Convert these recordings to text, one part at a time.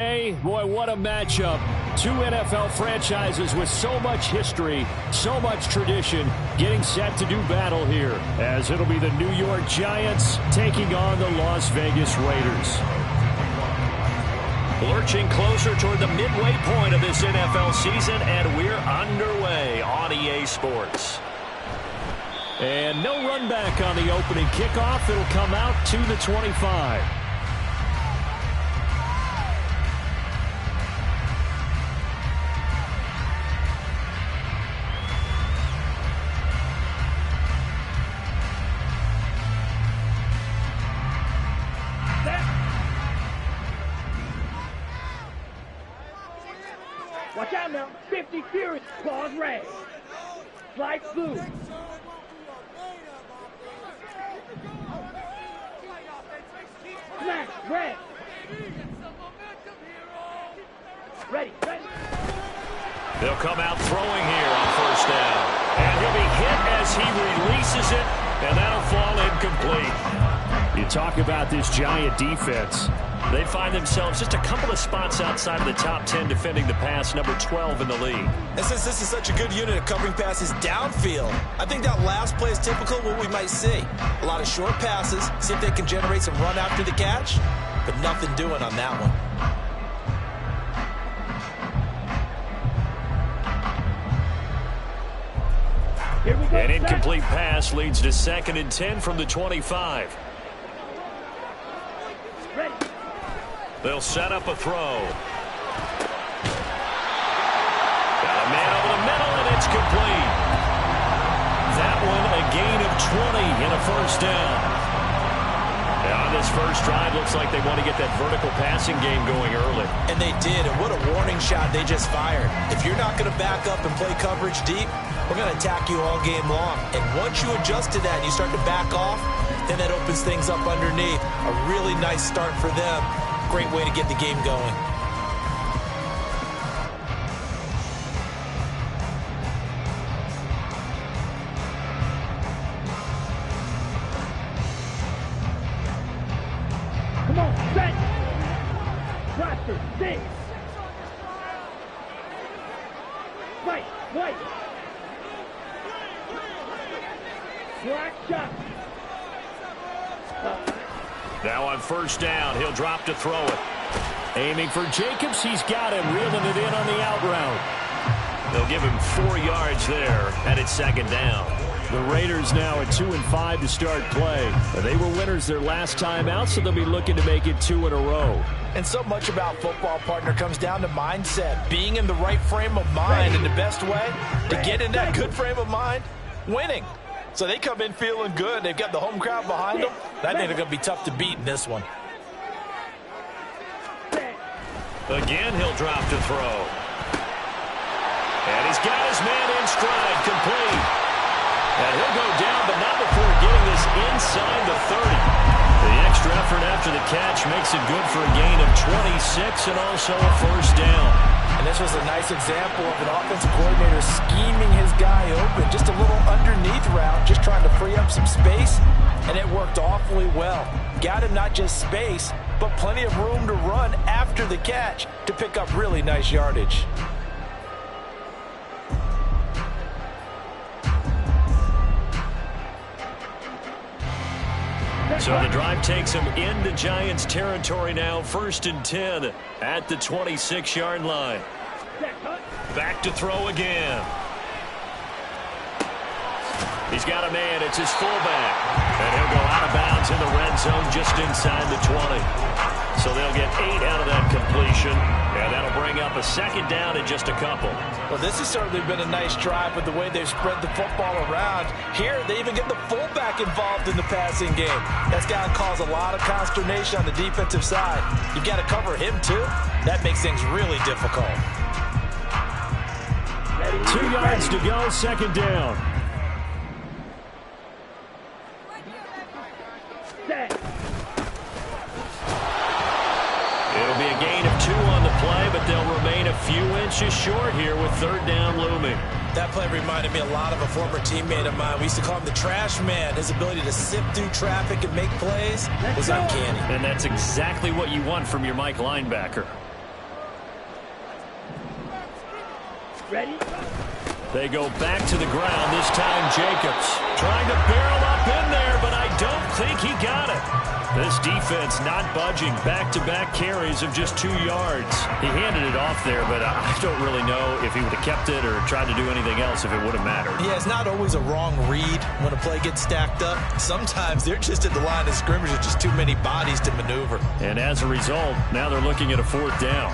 Hey, boy, what a matchup. Two NFL franchises with so much history, so much tradition, getting set to do battle here, as it'll be the New York Giants taking on the Las Vegas Raiders. Lurching closer toward the midway point of this NFL season, and we're underway on EA Sports. And no run back on the opening kickoff. It'll come out to the 25. Watch out now. 50 Fury. Claws red. Slide blue. Smash red. Ready. They'll come out throwing here on first down. And he'll be hit as he releases it, and that'll fall incomplete. You talk about this Giant defense. They find themselves just a couple of spots outside of the top 10 defending the pass, number 12 in the league. And since this is such a good unit of covering passes downfield, I think that last play is typical of what we might see. A lot of short passes, see if they can generate some run after the catch, but nothing doing on that one. Here we go. An incomplete pass leads to 2nd and 10 from the 25. Ready. They'll set up a throw. Got a man over the middle, and it's complete. That one a gain of 20 and a first down. And on this first drive, looks like they want to get that vertical passing game going early. And they did, and what a warning shot they just fired. If you're not going to back up and play coverage deep, we're going to attack you all game long. And once you adjust to that and you start to back off, then that opens things up underneath. A really nice start for them. Great way to get the game going. Come on, set. Roster, 6. Right. Black shot. Now on first down, he'll drop to throw it. Aiming for Jacobs. He's got him, reeling it in on the out route. They'll give him 4 yards there, and it's 2nd down. The Raiders now at 2-5 to start play. They were winners their last time out, so they'll be looking to make it 2 in a row. And so much about football, partner, comes down to mindset. Being in the right frame of mind, and the best way to get in that good frame of mind, winning. So they come in feeling good. They've got the home crowd behind them. I think they're going to be tough to beat in this one. Again, he'll drop to throw. And he's got his man in stride, complete. And he'll go down, but not before getting this inside the 30. The extra effort after the catch makes it good for a gain of 26 and also a first down. And this was a nice example of an offensive coordinator scheming his guy open. Just a little underneath route, just trying to free up some space, and it worked awfully well. Got him not just space, but plenty of room to run after the catch to pick up really nice yardage. So the drive takes him into Giants territory now, 1st and 10 at the 26-yard line. Back to throw again. He's got a man. It's his fullback. And he'll go out of bounds in the red zone just inside the 20. So they'll get 8 out of that completion. And that'll bring up a 2nd down in just a couple. Well, this has certainly been a nice drive with the way they've spread the football around. Here, they even get the fullback involved in the passing game. That's got to cause a lot of consternation on the defensive side. You've got to cover him, too. That makes things really difficult. 2 yards to go, 2nd down. It'll be a gain of 2 on the play, but they'll remain a few inches short here with 3rd down looming. That play reminded me a lot of a former teammate of mine. We used to call him the trash man. His ability to sift through traffic and make plays was uncanny. And that's exactly what you want from your Mike linebacker. Ready? They go back to the ground. This time Jacobs trying to barrel up in there, but I don't think he got it. This defense not budging. Back-to-back carries of just 2 yards. He handed it off there, but I don't really know if he would have kept it or tried to do anything else if it would have mattered. Yeah, it's not always a wrong read when a play gets stacked up. Sometimes they're just at the line of scrimmage with just too many bodies to maneuver. And as a result, now they're looking at a 4th down.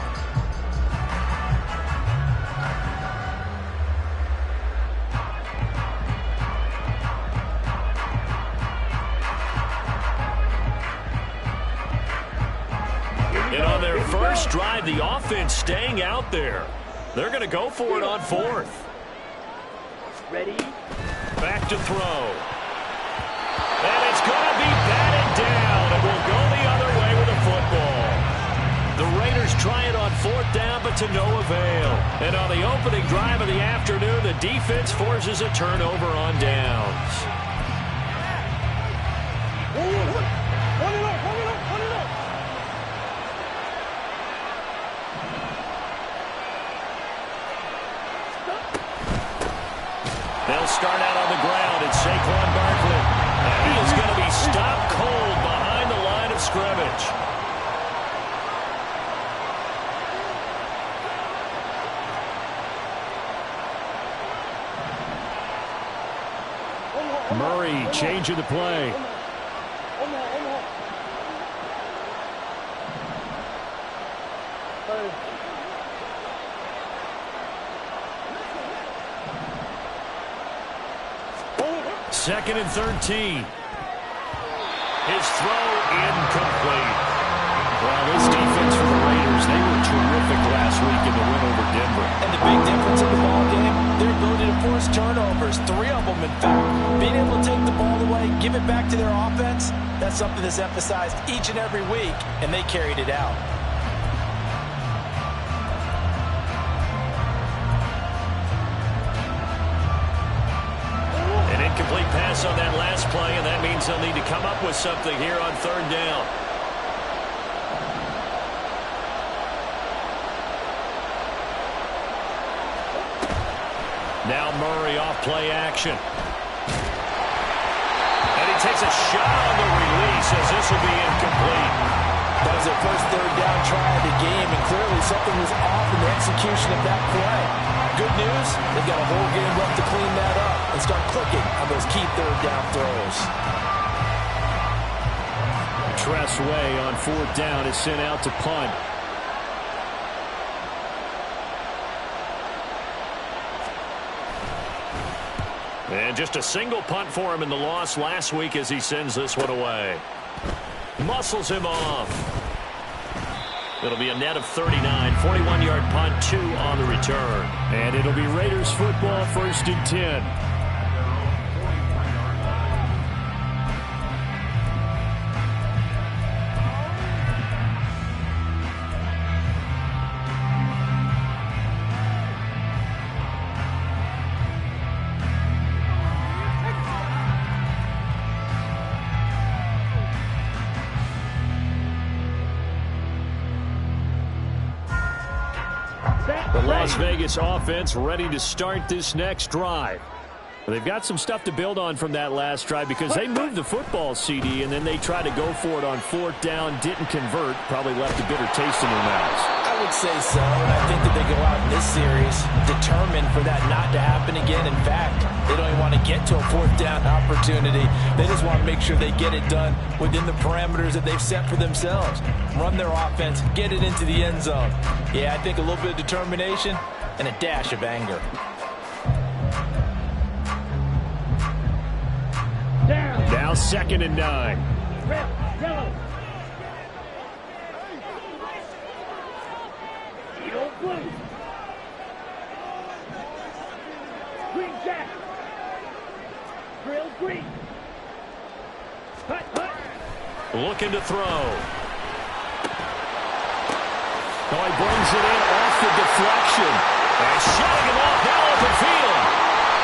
And on their first drive, the offense staying out there. They're going to go for it on 4th. Ready? Back to throw. And it's going to be batted down. It will go the other way with the football. The Raiders try it on 4th down, but to no avail. And on the opening drive of the afternoon, the defense forces a turnover on downs. They'll start out on the ground. It's Saquon Barkley. And he is going to be stopped cold behind the line of scrimmage. Murray changing the play. Second and 13. His throw incomplete. Well, this defense for the Raiders, they were terrific last week in the win over Denver. And the big difference in the ball game, their ability to force turnovers. 3 of them, in fact. Being able to take the ball away, give it back to their offense, that's something that's emphasized each and every week, and they carried it out. Complete pass on that last play, and that means they'll need to come up with something here on 3rd down. Now Murray off play action. And he takes a shot on the release as this will be incomplete. That was their first 3rd down try of the game, and clearly something was off in the execution of that play. Good news, they've got a whole game left to clean that up and start clicking on those key 3rd down throws. Tress Way on 4th down is sent out to punt. And just a single punt for him in the loss last week as he sends this one away. Muscles him off. It'll be a net of 39, 41-yard punt, 2 on the return. And it'll be Raiders football, 1st and 10. The Las Vegas offense ready to start this next drive. They've got some stuff to build on from that last drive because they moved the football, CD, and then they tried to go for it on 4th down, didn't convert, probably left a bitter taste in their mouths. I would say so, and I think that they go out in this series determined for that not to happen again. In fact, they don't even want to get to a 4th down opportunity. They just want to make sure they get it done within the parameters that they've set for themselves. Run their offense, get it into the end zone. Yeah, I think a little bit of determination and a dash of anger. Now 2nd and 9. Red, yellow. Yellow, blue. Green jack. Grill green. Hut, hut. Looking to throw. Oh, he brings it in off the deflection. And shutting him off now open field.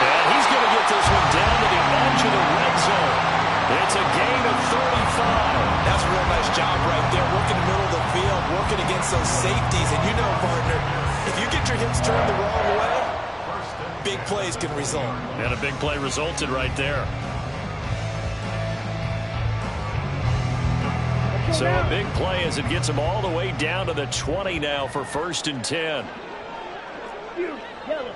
And he's going to get this one down to the edge of the red zone. It's a gain of 35. That's a real nice job right there, working the middle of the field, working against those safeties. And you know, partner, if you get your hips turned the wrong way, big plays can result. And a big play resulted right there. So a big play as it gets them all the way down to the 20 now for 1st and 10. Yellow.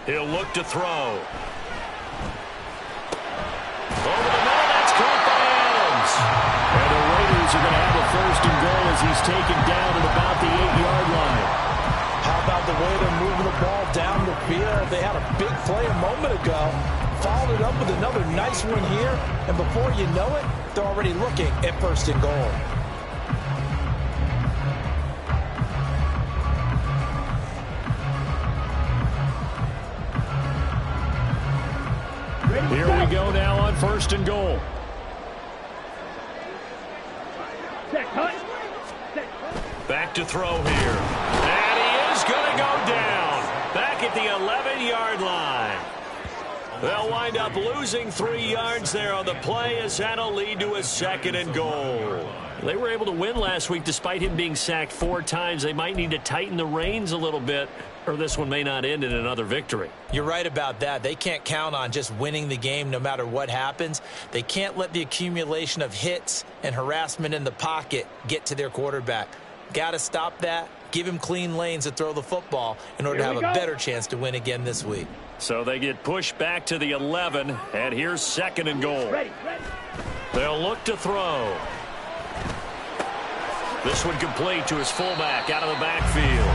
He'll look to throw. Over the middle, that's caught by Adams. And the Raiders are going to have a 1st and goal as he's taken down at about the 8-yard line. How about the way they're moving the ball down the field? They had a big play a moment ago. Followed it up with another nice one here. And before you know it, they're already looking at 1st and goal. Here we go now on 1st and goal. Back to throw here. And he is going to go down. Back at the 11-yard line. They'll wind up losing 3 yards there on the play as that'll lead to a 2nd and goal. They were able to win last week despite him being sacked 4 times. They might need to tighten the reins a little bit, or this one may not end in another victory. You're right about that. They can't count on just winning the game no matter what happens. They can't let the accumulation of hits and harassment in the pocket get to their quarterback. Got to stop that. Give him clean lanes to throw the football in order to have a better chance to win again this week. So they get pushed back to the 11, and here's 2nd and goal. They'll look to throw. This one complete to his fullback out of the backfield.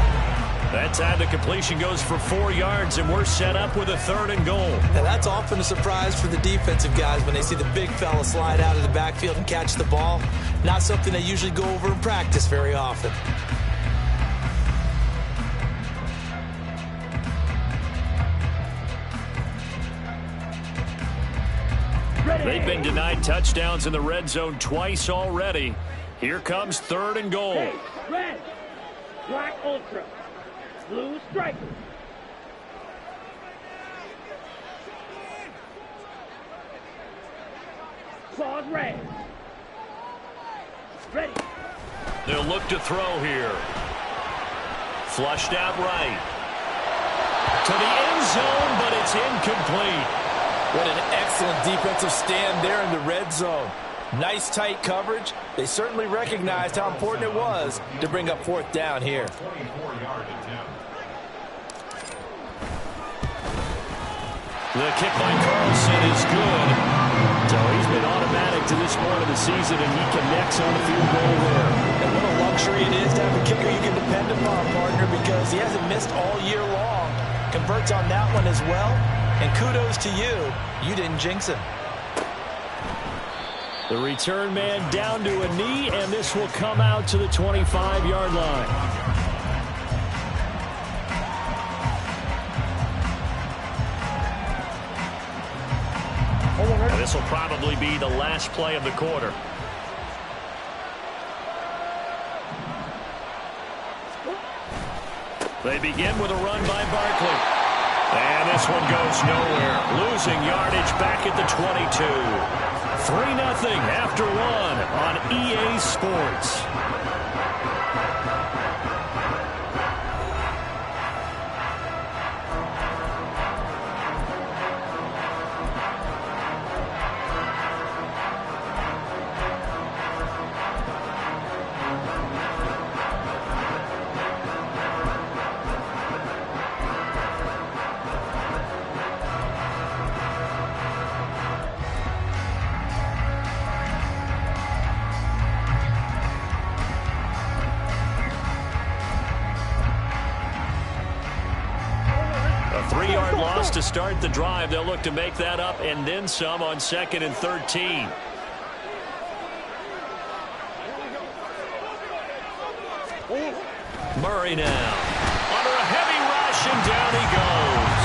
That time the completion goes for 4 yards, and we're set up with a 3rd and goal. Now that's often a surprise for the defensive guys when they see the big fella slide out of the backfield and catch the ball. Not something they usually go over in practice very often. They've been denied touchdowns in the red zone twice already. Here comes 3rd and goal. Hey, red, black ultra, blue striker. Claws red. Ready. They'll look to throw here. Flushed out right. To the end zone, but it's incomplete. What an excellent defensive stand there in the red zone. Nice tight coverage. They certainly recognized how important it was to bring up 4th down here. The kick by Carlson is good. So he's been automatic to this point of the season, and he connects on the field goal there. And what a luxury it is to have a kicker you can depend upon, partner, because he hasn't missed all year long. Converts on that one as well. And kudos to you. You didn't jinx him. The return man down to a knee, and this will come out to the 25-yard line. And this will probably be the last play of the quarter. They begin with a run by Barkley. And this one goes nowhere. Losing yardage back at the 22. 3-0 after 1 on EA Sports. To start the drive, they'll look to make that up and then some on 2nd and 13. Murray now under a heavy rush, and down he goes.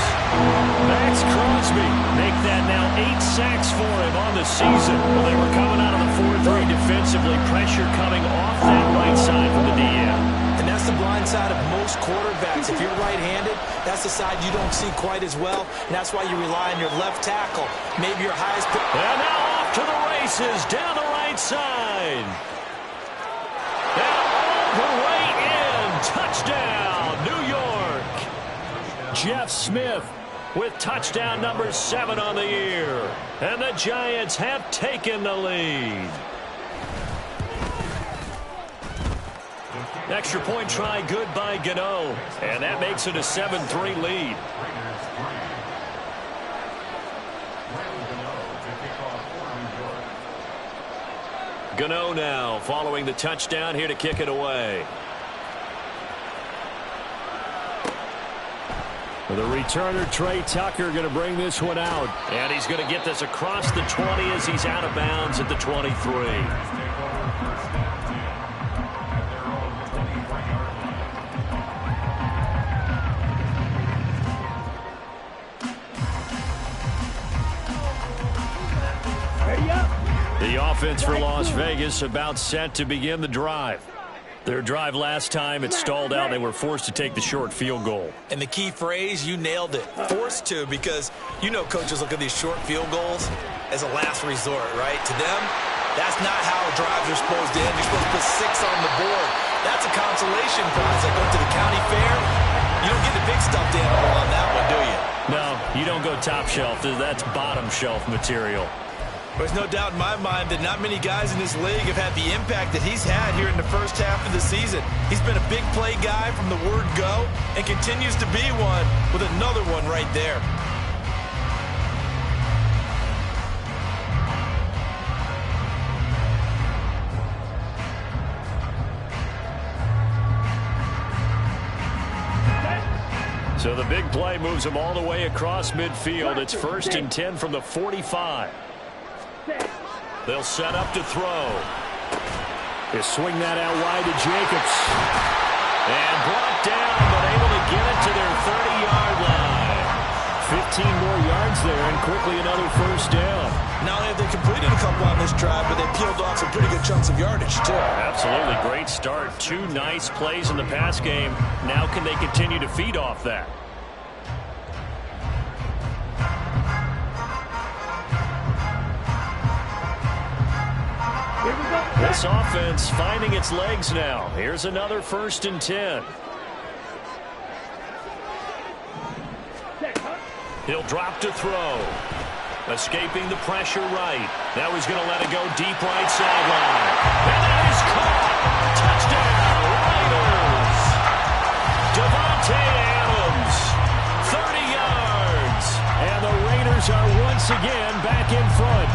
Max Crosby make that now 8 sacks for him on the season. Well, they were coming out of the 4-3 defensively, pressure coming off that right side from the DM. And that's the blind side of most quarterbacks. If you're right-handed, that's the side you don't see quite as well, and that's why you rely on your left tackle. Maybe your highest... And now off to the races, down the right right side. And all the way in. Touchdown, New York. Jeff Smith with touchdown number 7 on the year. And the Giants have taken the lead. Extra point try good by Gano. And that makes it a 7-3 lead. Gano now following the touchdown here to kick it away. The returner, Trey Tucker, going to bring this one out. And he's going to get this across the 20 as he's out of bounds at the 23. The offense for Las Vegas about set to begin the drive. Their drive last time, it stalled out. They were forced to take the short field goal. And the key phrase, you nailed it. Forced to, because you know coaches look at these short field goals as a last resort, right? To them, that's not how drives are supposed to end. You're supposed to put 6 on the board. That's a consolation prize. Like going to the county fair, you don't get the big stuffed animal on that one, do you? No, you don't go top shelf. That's bottom shelf material. There's no doubt in my mind that not many guys in this league have had the impact that he's had here in the first half of the season. He's been a big play guy from the word go and continues to be one with another one right there. So the big play moves him all the way across midfield. It's 1st and 10 from the 45. They'll set up to throw. They swing that out wide to Jacobs. And brought down, but able to get it to their 30-yard line. 15 more yards there, and quickly another first down. Not only have they completed a couple on this drive, but they peeled off some pretty good chunks of yardage, too. Absolutely. Great start. 2 nice plays in the pass game. Now can they continue to feed off that? This offense finding its legs now. Here's another 1st and 10. He'll drop to throw. Escaping the pressure right. Now he's going to let it go deep right sideline. And that is caught. Touchdown, Raiders. Devontae Adams, 30 yards. And the Raiders are once again back in front.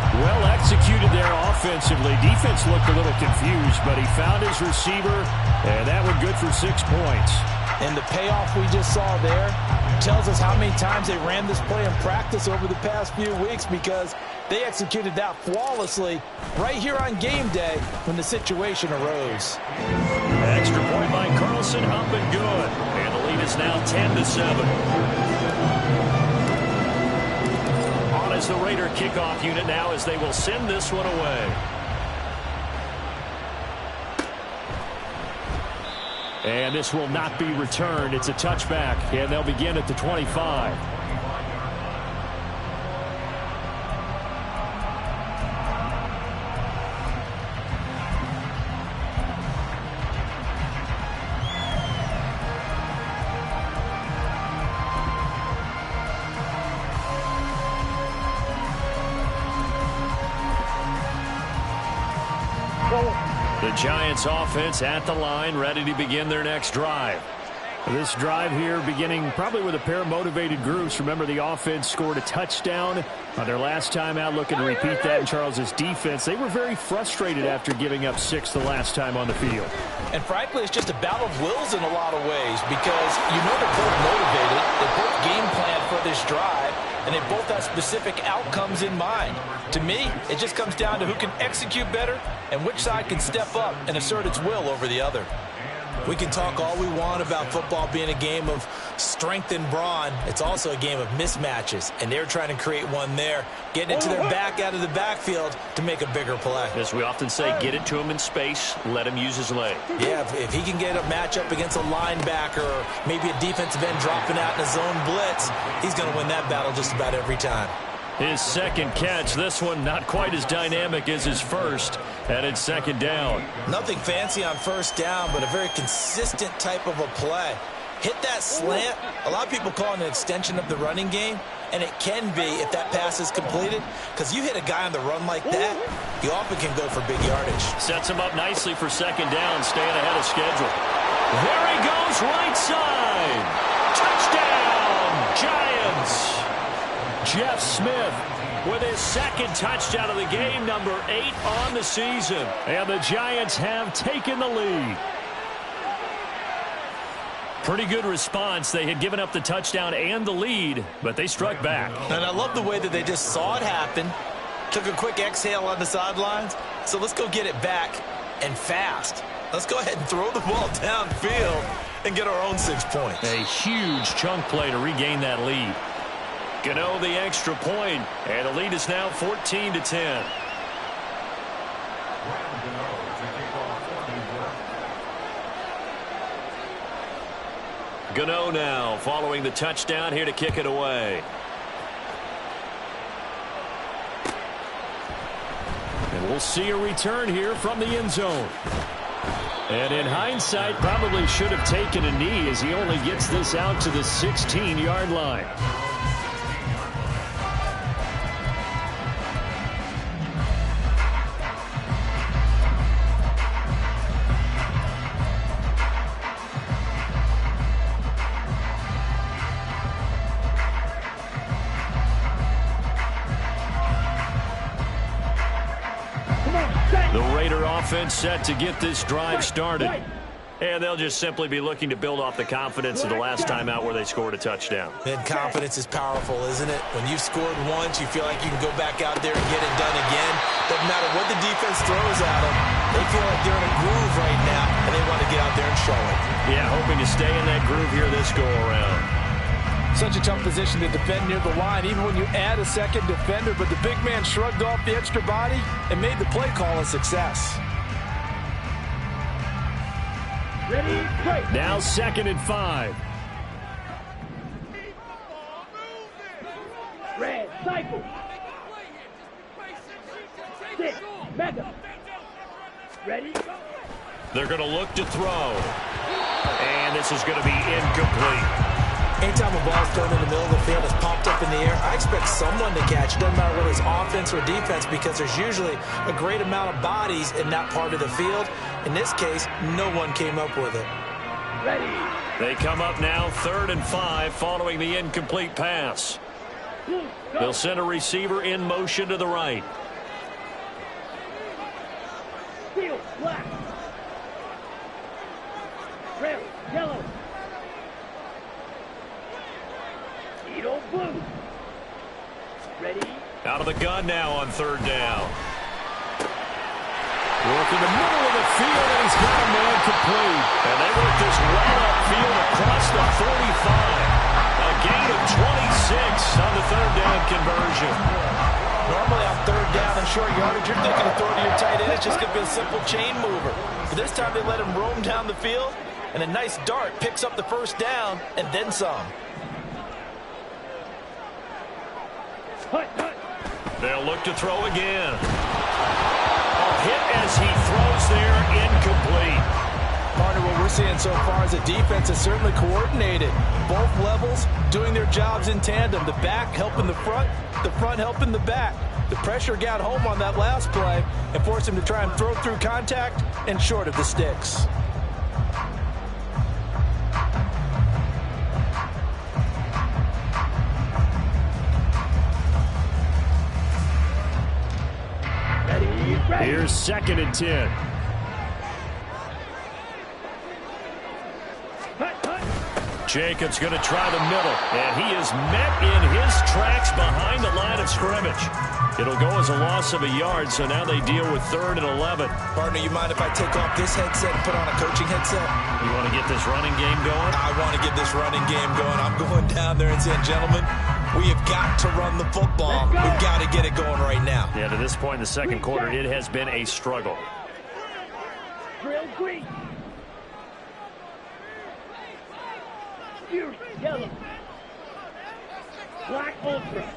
Well executed there offensively. Defense looked a little confused, but he found his receiver, and that one good for 6 points. And the payoff we just saw there tells us how many times they ran this play in practice over the past few weeks, because they executed that flawlessly right here on game day when the situation arose. Extra point by Carlson, up and good. And the lead is now 10-7. As the Raider kickoff unit now, as they will send this one away. And this will not be returned. It's a touchback, and they'll begin at the 25. The Giants offense at the line, ready to begin their next drive. This drive here beginning probably with a pair of motivated groups. Remember, the offense scored a touchdown on their last time out, looking to repeat that in Charles's defense. They were very frustrated after giving up 6 the last time on the field. And frankly, it's just a battle of wills in a lot of ways, because you know they're both motivated. They both game plan for this drive, and they both have specific outcomes in mind. To me, it just comes down to who can execute better and which side can step up and assert its will over the other. We can talk all we want about football being a game of strength and brawn. It's also a game of mismatches, and they're trying to create one there, getting it to their back out of the backfield to make a bigger play. As we often say, get it to him in space, let him use his leg. Yeah, if he can get a matchup against a linebacker or maybe a defensive end dropping out in a zone blitz, he's going to win that battle just about every time. His second catch, this one not quite as dynamic as his first, and it's second down. Nothing fancy on first down, but a very consistent type of a play. Hit that slant. A lot of people call it an extension of the running game, and it can be if that pass is completed, because you hit a guy on the run like that, you often can go for big yardage. Sets him up nicely for second down, staying ahead of schedule. There he goes, right side. Touchdown, Giants. Jeff Smith with his second touchdown of the game, number 8 on the season. And the Giants have taken the lead. Pretty good response. They had given up the touchdown and the lead, but they struck back. And I love the way that they just saw it happen, took a quick exhale on the sidelines. So let's go get it back and fast. Let's go ahead and throw the ball downfield and get our own 6 points. A huge chunk play to regain that lead. Gano the extra point, and the lead is now 14-10. Gano now following the touchdown here to kick it away. And we'll see a return here from the end zone. And in hindsight, probably should have taken a knee as he only gets this out to the 16-yard line. The Raider offense set to get this drive started. And they'll just simply be looking to build off the confidence of the last time out where they scored a touchdown. And confidence is powerful, isn't it? When you've scored once, you feel like you can go back out there and get it done again. Doesn't matter what the defense throws at them. They feel like they're in a groove right now, and they want to get out there and show it. Yeah, hoping to stay in that groove here this go-around. Such a tough position to defend near the line, even when you add a second defender, but the big man shrugged off the extra body and made the play call a success. Ready, play. Now 2nd and 5. Red, cycle. 6, mega. Ready, go. They're going to look to throw. And this is going to be incomplete. Anytime a ball's thrown in the middle of the field, it's popped up in the air, I expect someone to catch. It doesn't matter whether it's offense or defense, because there's usually a great amount of bodies in that part of the field. In this case, no one came up with it. Ready. They come up now 3rd and 5 following the incomplete pass. Blue, go. They'll send a receiver in motion to the right. Steel, black. Red, yellow. Edo, blue. Ready. Out of the gun now on 3rd down. Work in the middle of the field, and he's got a man complete. And they work this well upfield across the 45. A gain of 26 on the 3rd down conversion. Normally on 3rd down and short yardage, you're thinking to throw to your tight end. It's just going to be a simple chain mover. But this time they let him roam down the field, and a nice dart picks up the 1st down and then some. Hut, hut. They'll look to throw again. A hit as he throws there, incomplete. Partner, what we're seeing so far is the defense is certainly coordinated. Both levels doing their jobs in tandem. The back helping the front helping the back. The pressure got home on that last play and forced him to try and throw through contact and short of the sticks. Here's 2nd and 10. Hut, hut. Jacobs going to try the middle, and he is met in his tracks behind the line of scrimmage. It'll go as a loss of a yard, so now they deal with 3rd and 11. Partner, you mind if I take off this headset and put on a coaching headset? You want to get this running game going? I want to get this running game going. I'm going down there and saying, gentlemen, we have got to run the football. We've got to get it going right now. Yeah, to this point in the 2nd quarter, it has been a struggle. Drill, green. Fury, yellow. Black, ultra.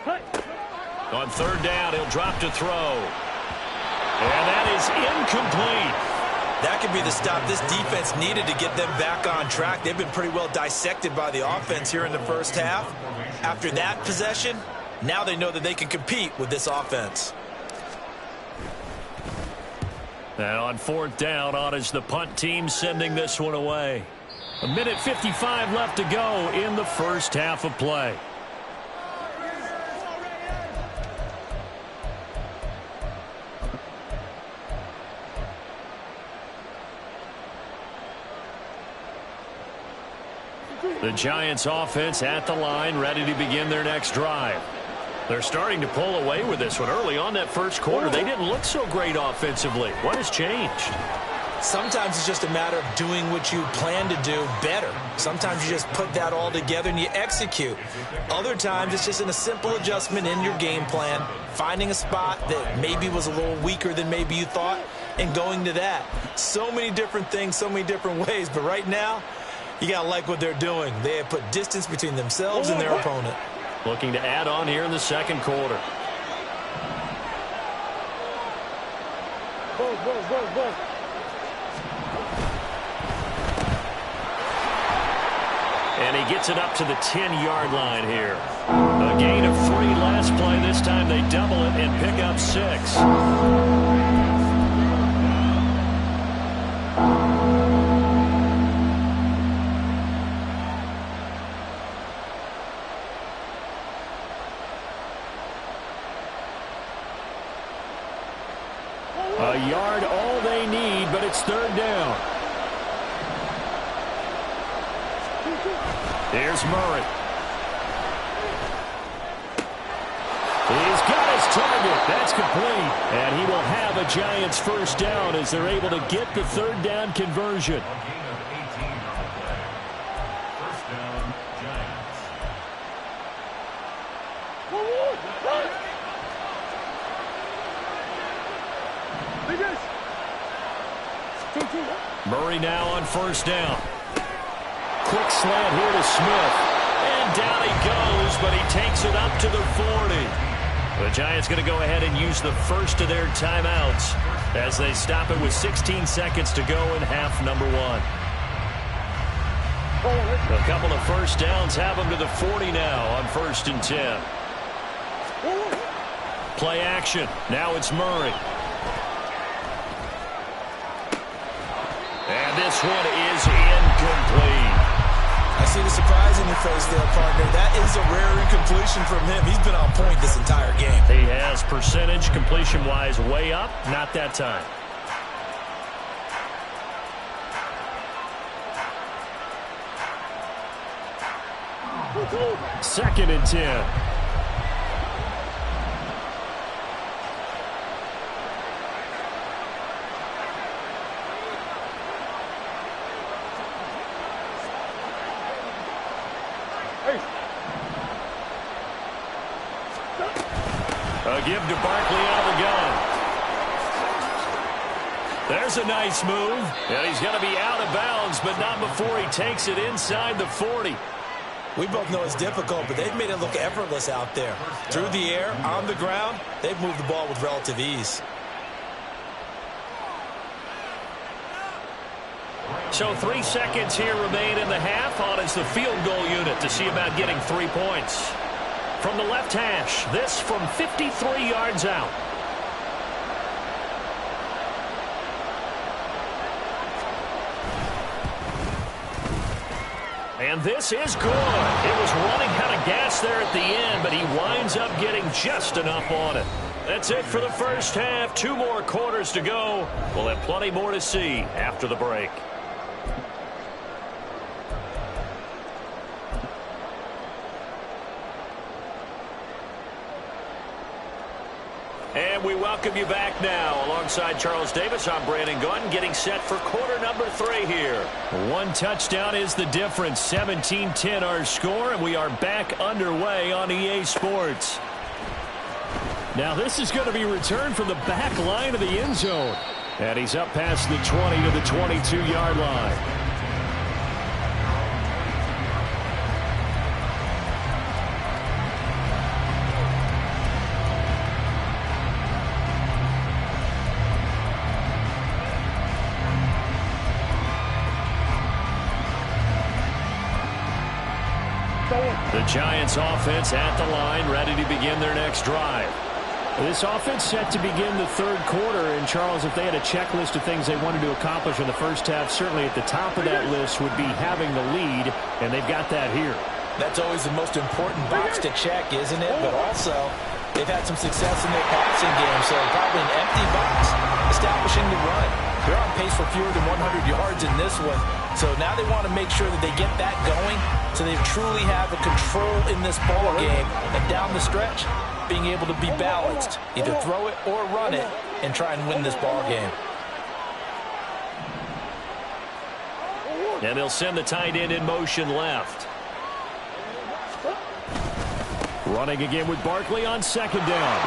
On third down, he'll drop to throw. And that is incomplete. That could be the stop this defense needed to get them back on track. They've been pretty well dissected by the offense here in the first half. After that possession, now they know that they can compete with this offense. And on fourth down, on is the punt team sending this one away. 1:55 left to go in the first half of play. The Giants offense at the line, ready to begin their next drive. They're starting to pull away with this one. Early on that first quarter, they didn't look so great offensively. What has changed? Sometimes it's just a matter of doing what you plan to do better. Sometimes you just put that all together and you execute. Other times it's just in a simple adjustment in your game plan, finding a spot that maybe was a little weaker than maybe you thought, and going to that. So many different things, so many different ways, but right now, you got to like what they're doing. They have put distance between themselves and their opponent. Looking to add on here in the second quarter. And he gets it up to the 10-yard line here. A gain of 3 last play. This time they double it and pick up 6. A yard, all they need, but it's third down. Here's Murray. He's got his target. That's complete. And he will have a Giants first down as they're able to get the third down conversion. Murray now on first down. Quick slant here to Smith. And down he goes, but he takes it up to the 40. The Giants going to go ahead and use the first of their timeouts as they stop it with 16 seconds to go in half number 1. A couple of first downs have them to the 40 now on 1st and 10. Play action. Now it's Murray. And this one is incomplete. I see the surprise in your face there, partner. That is a rare incompletion from him. He's been on point this entire game. He has percentage completion-wise way up. Not that time. Second and 10. A give to Barkley out of the gun. There's a nice move. And he's going to be out of bounds, but not before he takes it inside the 40. We both know it's difficult, but they've made it look effortless out there. Through the air, on the ground, they've moved the ball with relative ease. So 3 seconds here remain in the half. On is the field goal unit to see about getting 3 points. From the left hash, this from 53 yards out. And this is good. It was running out of gas there at the end, but he winds up getting just enough on it. That's it for the first half. 2 more quarters to go. We'll have plenty more to see after the break. And we welcome you back now. Alongside Charles Davis, I'm Brandon Gaudin, getting set for quarter number 3 here. 1 touchdown is the difference. 17-10 our score, and we are back underway on EA Sports. Now this is going to be returned from the back line of the end zone. And he's up past the 20 to the 22-yard line. The Giants offense at the line, ready to begin their next drive. This offense set to begin the third quarter. And, Charles, if they had a checklist of things they wanted to accomplish in the first half, certainly at the top of that list would be having the lead, and they've got that here. That's always the most important box to check, isn't it? But also, they've had some success in their passing game, so probably an empty box establishing the run. They're on pace for fewer than 100 yards in this one, so now they want to make sure that they get that going so they truly have a control in this ball game, and down the stretch, being able to be balanced, either throw it or run it, and try and win this ball game. And they'll send the tight end in motion left. Running again with Barkley on second down.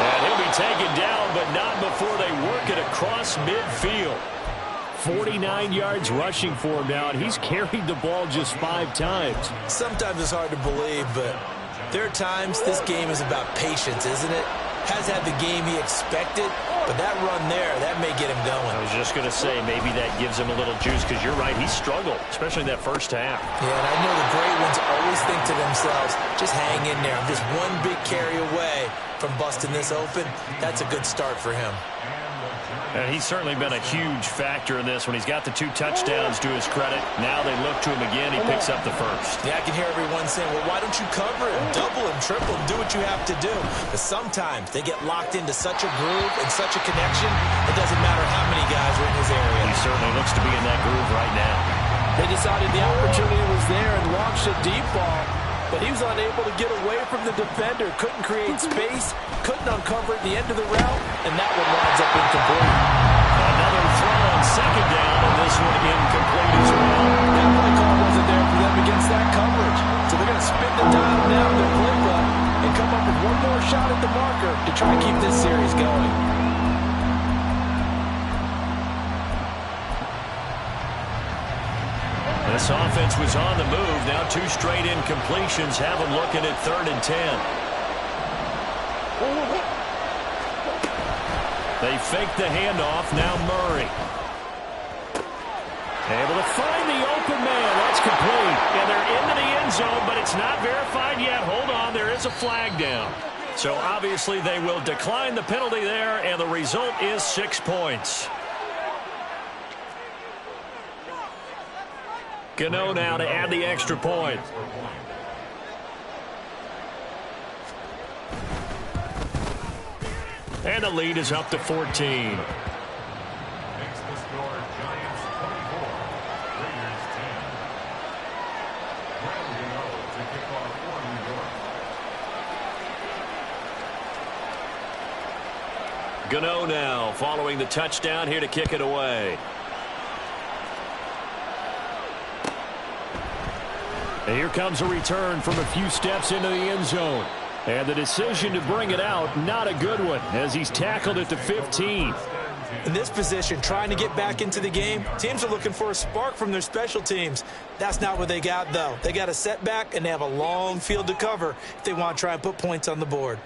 And he'll be taken down, but not before they work it across midfield. 49 yards rushing for him now, and he's carried the ball just 5 times. Sometimes it's hard to believe, but there are times this game is about patience, isn't it? Has had the game he expected, but that run there, that may get him going. I was just going to say, maybe that gives him a little juice, because you're right, he struggled, especially in that first half. Yeah, and I know the great ones always think to themselves, just hang in there. I'm just one big carry away from busting this open. That's a good start for him. And he's certainly been a huge factor in this when he's got the 2 touchdowns to his credit. Now they look to him again. He picks up the first. Yeah, I can hear everyone saying, well, why don't you cover him? Double him, triple him, do what you have to do. But sometimes they get locked into such a groove and such a connection, it doesn't matter how many guys are in his area. He certainly looks to be in that groove right now. They decided the opportunity was there and launched a deep ball, but he was unable to get away from the defender, couldn't create space, couldn't uncover at the end of the route, and that one winds up incomplete. Another throw on second down, and this one incomplete as well. That play call wasn't there for them against that coverage, so they're going to spin the dial down their playbook and come up with one more shot at the marker to try and keep this series going. This offense was on the move. Now 2 straight incompletions have them looking at 3rd and 10. They fake the handoff. Now Murray. Able to find the open man. That's complete. And they're into the end zone, but it's not verified yet. Hold on. There is a flag down. So obviously they will decline the penalty there, and the result is 6 points. Gano now to add the extra point. And the lead is up to 14. Gano now following the touchdown here to kick it away. And here comes a return from a few steps into the end zone. And the decision to bring it out, not a good one, as he's tackled at the 15. In this position, trying to get back into the game, teams are looking for a spark from their special teams. That's not what they got, though. They got a setback, and they have a long field to cover if they want to try and put points on the board.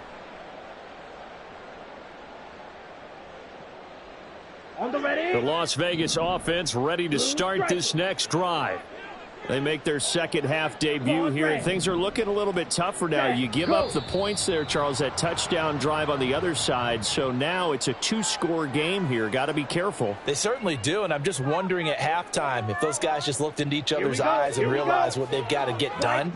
On the ready. The Las Vegas offense ready to start this next drive. They make their second half debut here, and things are looking a little bit tougher now. You give up the points there, Charles, that touchdown drive on the other side. So now it's a 2-score game here. Got to be careful. They certainly do, and I'm just wondering at halftime if those guys just looked into each other's eyes and realized what they've got to get done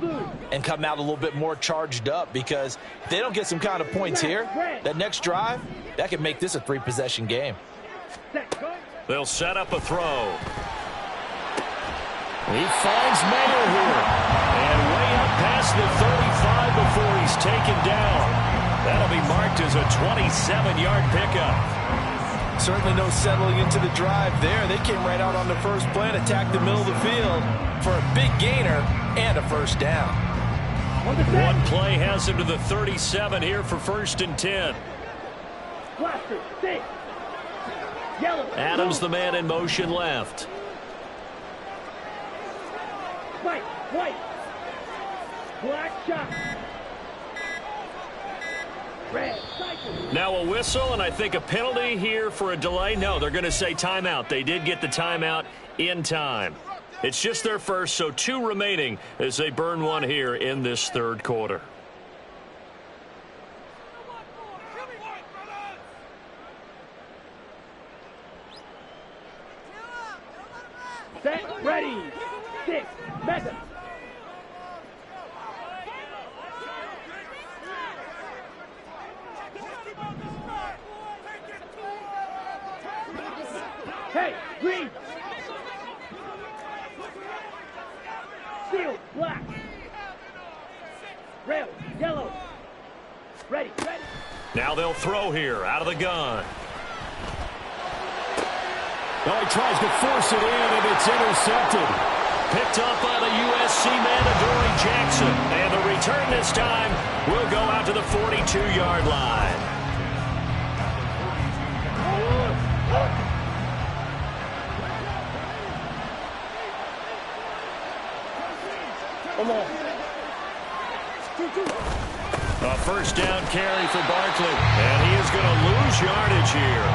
and come out a little bit more charged up, because if they don't get some kind of points here, that next drive, that could make this a 3-possession game. They'll set up a throw. He finds Mayer here. And way up past the 35 before he's taken down. That'll be marked as a 27-yard pickup. Certainly no settling into the drive there. They came right out on the first play and attacked the middle of the field for a big gainer and a first down. One play has him to the 37 here for 1st and 10. Blaster, six. Yellow. Adams the man in motion left. White. Black shot. Red. Cycle. Now a whistle, and I think a penalty here for a delay. No, they're going to say timeout. They did get the timeout in time. It's just their first, so 2 remaining as they burn one here in this third quarter. Set, ready, 6, method. Hey, green. Steel, black. Rail, yellow. Ready, ready. Now they'll throw here out of the gun. Oh, he tries to force it in, and it's intercepted. Picked up by the USC man, Adoree Jackson. And the return this time will go out to the 42-yard line. Come on. A first down carry for Barkley. And he is going to lose yardage here.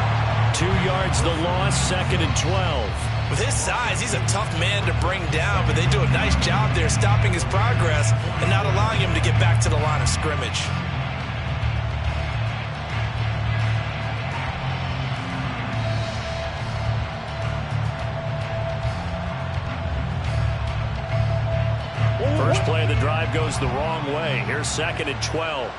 2 yards the loss, 2nd and 12. With his size, he's a tough man to bring down, but they do a nice job there stopping his progress and not allowing him to get back to the line of scrimmage. First play of the drive goes the wrong way. Here's 2nd and 12.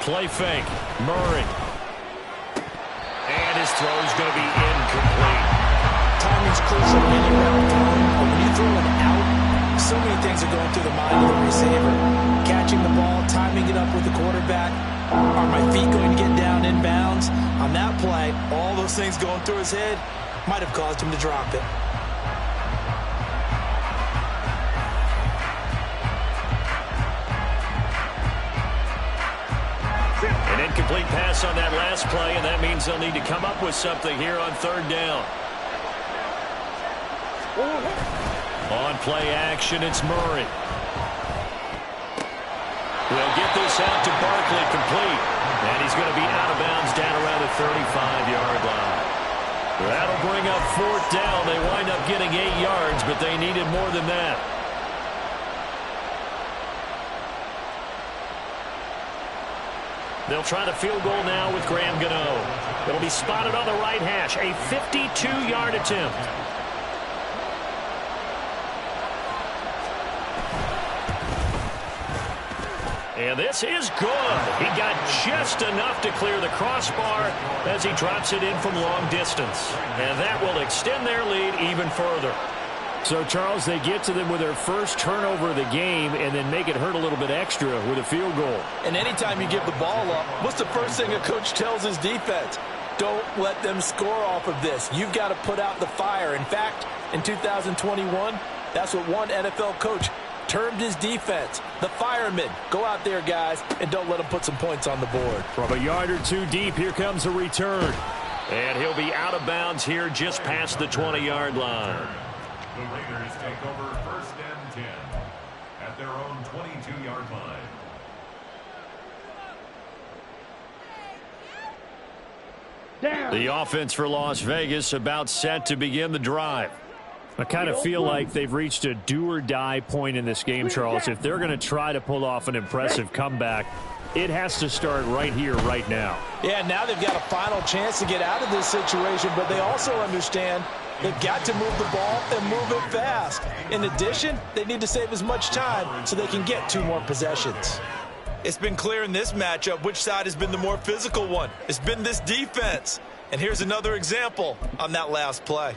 Play fake. Murray. And his throw is going to be incomplete. Timing's crucial any route throwing, but when you throw it out, so many things are going through the mind of the receiver. Catching the ball, timing it up with the quarterback. Are my feet going to get down in bounds? On that play, all those things going through his head might have caused him to drop it. An incomplete pass on that last play, and that means they'll need to come up with something here on 3rd down. On play action, it's Murray. We'll get this out to Barkley, complete. And he's going to be out of bounds down around the 35-yard line. That'll bring up 4th down. They wind up getting 8 yards, but they needed more than that. They'll try the field goal now with Graham Gano. It'll be spotted on the right hash. A 52-yard attempt. And this is good. He got just enough to clear the crossbar as he drops it in from long distance. And that will extend their lead even further. So, Charles, they get to them with their first turnover of the game and then make it hurt a little bit extra with a field goal. And anytime you give the ball up, what's the first thing a coach tells his defense? Don't let them score off of this. You've got to put out the fire. In fact, in 2021, that's what one NFL coach termed his defense. The firemen. Go out there, guys, and don't let them put some points on the board. From a yard or two deep, here comes a return. And he'll be out of bounds here just past the 20-yard line. The Raiders take over 1st and 10 at their own 22-yard line. Down. The offense for Las Vegas about set to begin the drive. I kind of feel like they've reached a do-or-die point in this game, Charles. If they're going to try to pull off an impressive comeback, it has to start right here, right now. Yeah, now they've got a final chance to get out of this situation, but they also understand they've got to move the ball and move it fast. In addition, they need to save as much time so they can get 2 more possessions. It's been clear in this matchup which side has been the more physical one. It's been this defense. And here's another example on that last play.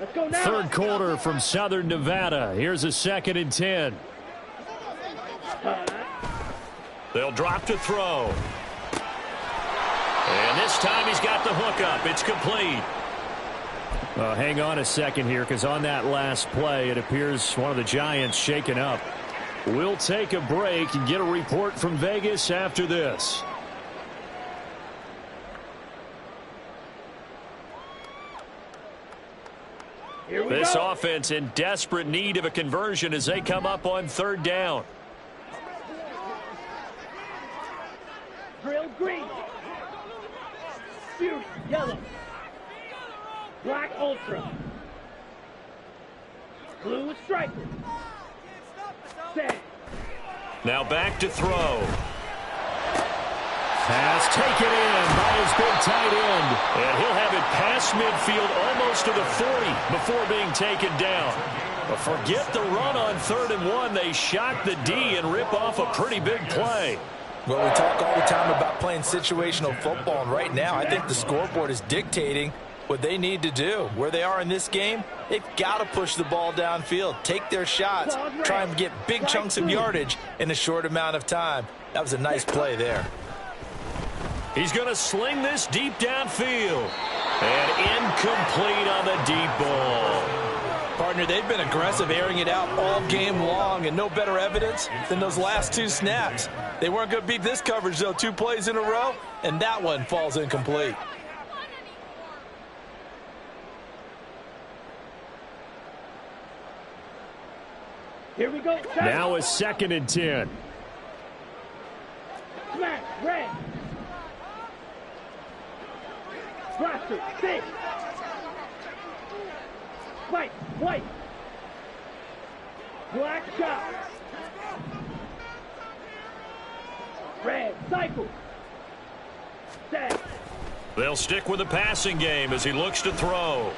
Let's go now. Third quarter from Southern Nevada. Here's a 2nd and 10. They'll drop to throw. And this time he's got the hook up. It's complete. Hang on a second here, because on that last play, it appears one of the Giants shaken up. We'll take a break and get a report from Vegas after this. This offense in desperate need of a conversion as they come up on 3rd down. Drill green. Fury yellow. Black ultra. Blue striker. Set. Now back to throw. Pass taken in by his big tight end. And he'll have it past midfield almost to the 40 before being taken down. But forget the run on 3rd and 1. They shock the D and rip off a pretty big play. Well, we talk all the time about playing situational football, and right now I think the scoreboard is dictating what they need to do. Where they are in this game, they've got to push the ball downfield, take their shots, try and get big chunks of yardage in a short amount of time. That was a nice play there. He's going to sling this deep downfield. And incomplete on the deep ball. Partner, they've been aggressive, airing it out all game long, and no better evidence than those last 2 snaps. They weren't going to beat this coverage, though, 2 plays in a row, and that one falls incomplete. Here we go. Now a 2nd and 10. Smash, red. Blaster, 6. White, white. Black shot. Red, cycle. Set. They'll stick with the passing game as he looks to throw.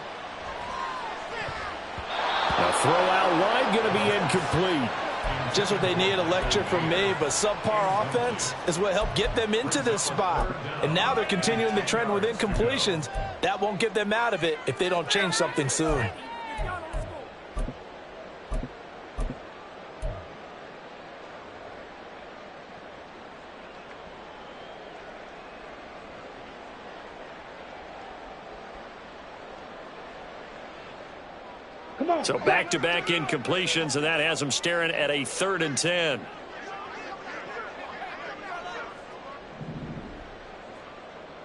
A throw out wide going to be incomplete. Just what they needed, a lecture from me, but subpar offense is what helped get them into this spot. And now they're continuing the trend with incompletions. That won't get them out of it if they don't change something soon. So back-to-back incompletions, and that has them staring at a 3rd and 10.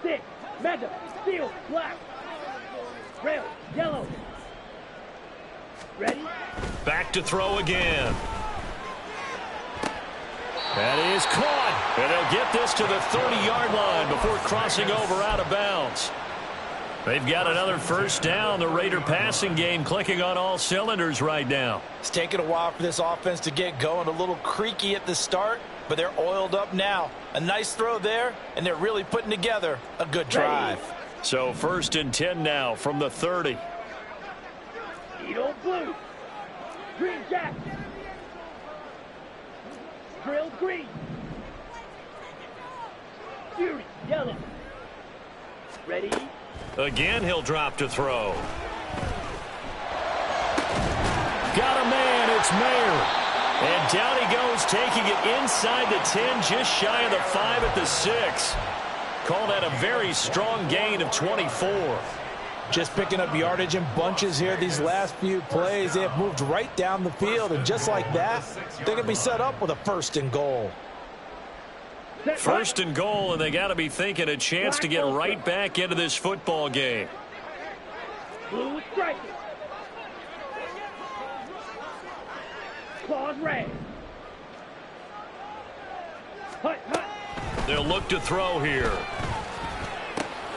Six, mega, steel, black, rail, yellow. Ready? Back to throw again. That is caught. And they'll get this to the 30-yard line before crossing over out of bounds. They've got another 1st down. The Raider passing game clicking on all cylinders right now. It's taken a while for this offense to get going. A little creaky at the start, but they're oiled up now. A nice throw there, and they're really putting together a good drive. So 1st and 10 now from the 30. Edo blue. Green jack. Drill green. Fury yellow. Ready? Again, he'll drop to throw. Got a man. It's Mayer. And down he goes, taking it inside the 10, just shy of the 5 at the 6. Call that a very strong gain of 24. Just picking up yardage in bunches here these last few plays. They have moved right down the field, and just like that, they're going to be set up with a 1st and goal. 1st and goal, and they got to be thinking a chance to get right back into this football game. Blue striker. Claws red. Hut, hut. They'll look to throw here.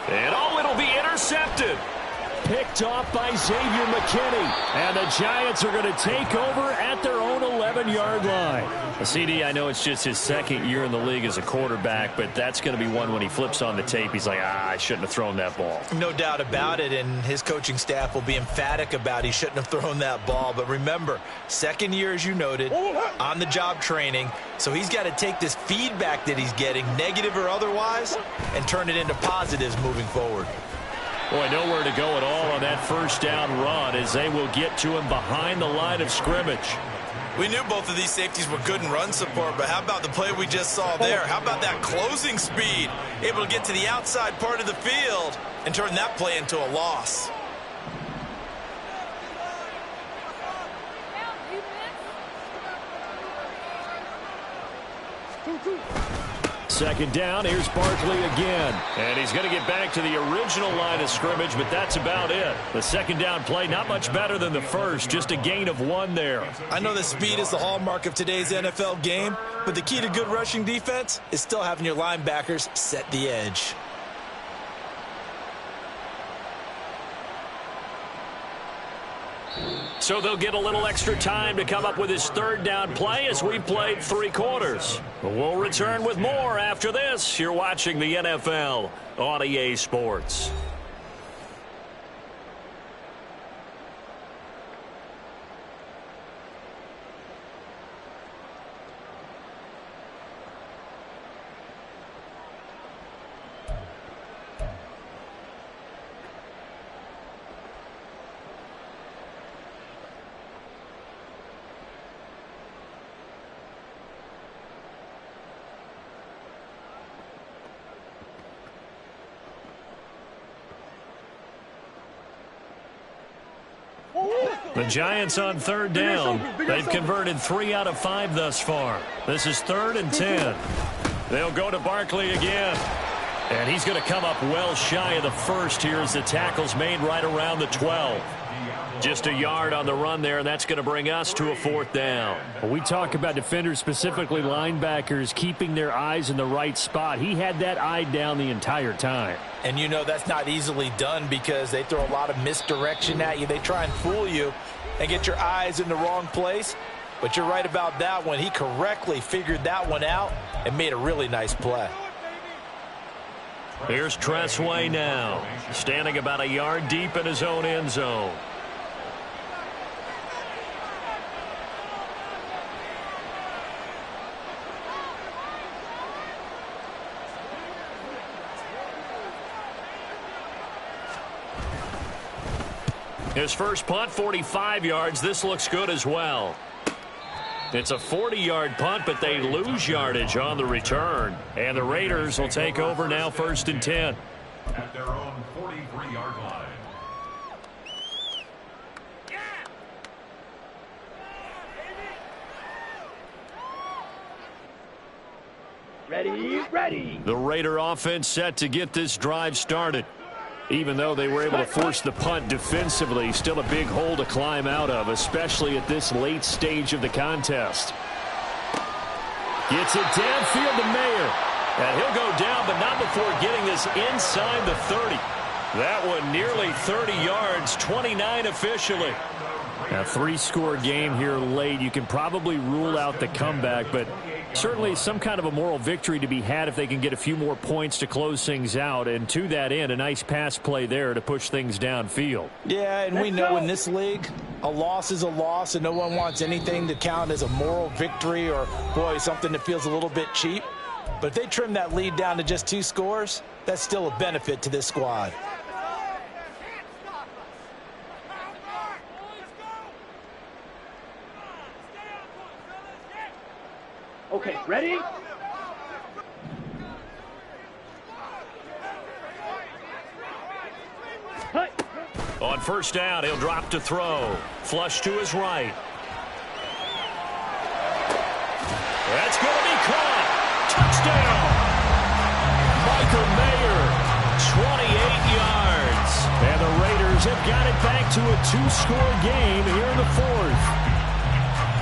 And it'll be intercepted. Picked off by Xavier McKinney. And the Giants are going to take over at their own 11-yard line. CD, I know it's just his 2nd year in the league as a quarterback, but that's going to be one when he flips on the tape, he's like, I shouldn't have thrown that ball. No doubt about it, and his coaching staff will be emphatic about he shouldn't have thrown that ball. But remember, 2nd year, as you noted, on-the-job training, so he's got to take this feedback that he's getting, negative or otherwise, and turn it into positives moving forward. Boy, nowhere to go at all on that 1st down run as they will get to him behind the line of scrimmage. We knew both of these safeties were good in run support, but how about the play we just saw there? How about that closing speed? Able to get to the outside part of the field and turn that play into a loss. Second down, here's Barkley again. And he's going to get back to the original line of scrimmage, but that's about it. The second down play, not much better than the first, just a gain of 1 there. I know that speed is the hallmark of today's NFL game, but the key to good rushing defense is still having your linebackers set the edge. So they'll get a little extra time to come up with his third down play as we played 3 quarters. We'll return with more after this. You're watching the NFL on EA Sports. The Giants on third down. They've converted 3 out of 5 thus far. This is 3rd and 10. They'll go to Barkley again. And he's going to come up well shy of the first here as the tackle's made right around the 12. Just a yard on the run there, and that's going to bring us to a 4th down. Well, we talk about defenders, specifically linebackers, keeping their eyes in the right spot. He had that eye down the entire time. And you know that's not easily done because they throw a lot of misdirection at you. They try and fool you and get your eyes in the wrong place. But you're right about that one. He correctly figured that one out and made a really nice play. Here's Tressway now, standing about a yard deep in his own end zone. His first punt, 45 yards. This looks good as well. It's a 40-yard punt, but they lose yardage on the return. And the Raiders will take over now, 1st and 10. At their own 43-yard line. Ready. The Raider offense set to get this drive started. Even though they were able to force the punt defensively, still a big hole to climb out of, especially at this late stage of the contest. Gets it downfield to Mayer. And he'll go down, but not before getting this inside the 30. That one nearly 30 yards, 29 officially. A 3-score game here late. You can probably rule out the comeback, but certainly some kind of a moral victory to be had if they can get a few more points to close things out. And to that end, a nice pass play there to push things downfield. Yeah, and we know in this league, a loss is a loss, and no one wants anything to count as a moral victory or, boy, something that feels a little bit cheap. But if they trim that lead down to just 2 scores, that's still a benefit to this squad. Okay, ready? On 1st down, he'll drop to throw. Flush to his right. That's going to be caught. Touchdown. Michael Mayer, 28 yards. And the Raiders have got it back to a 2-score game here in the 4th.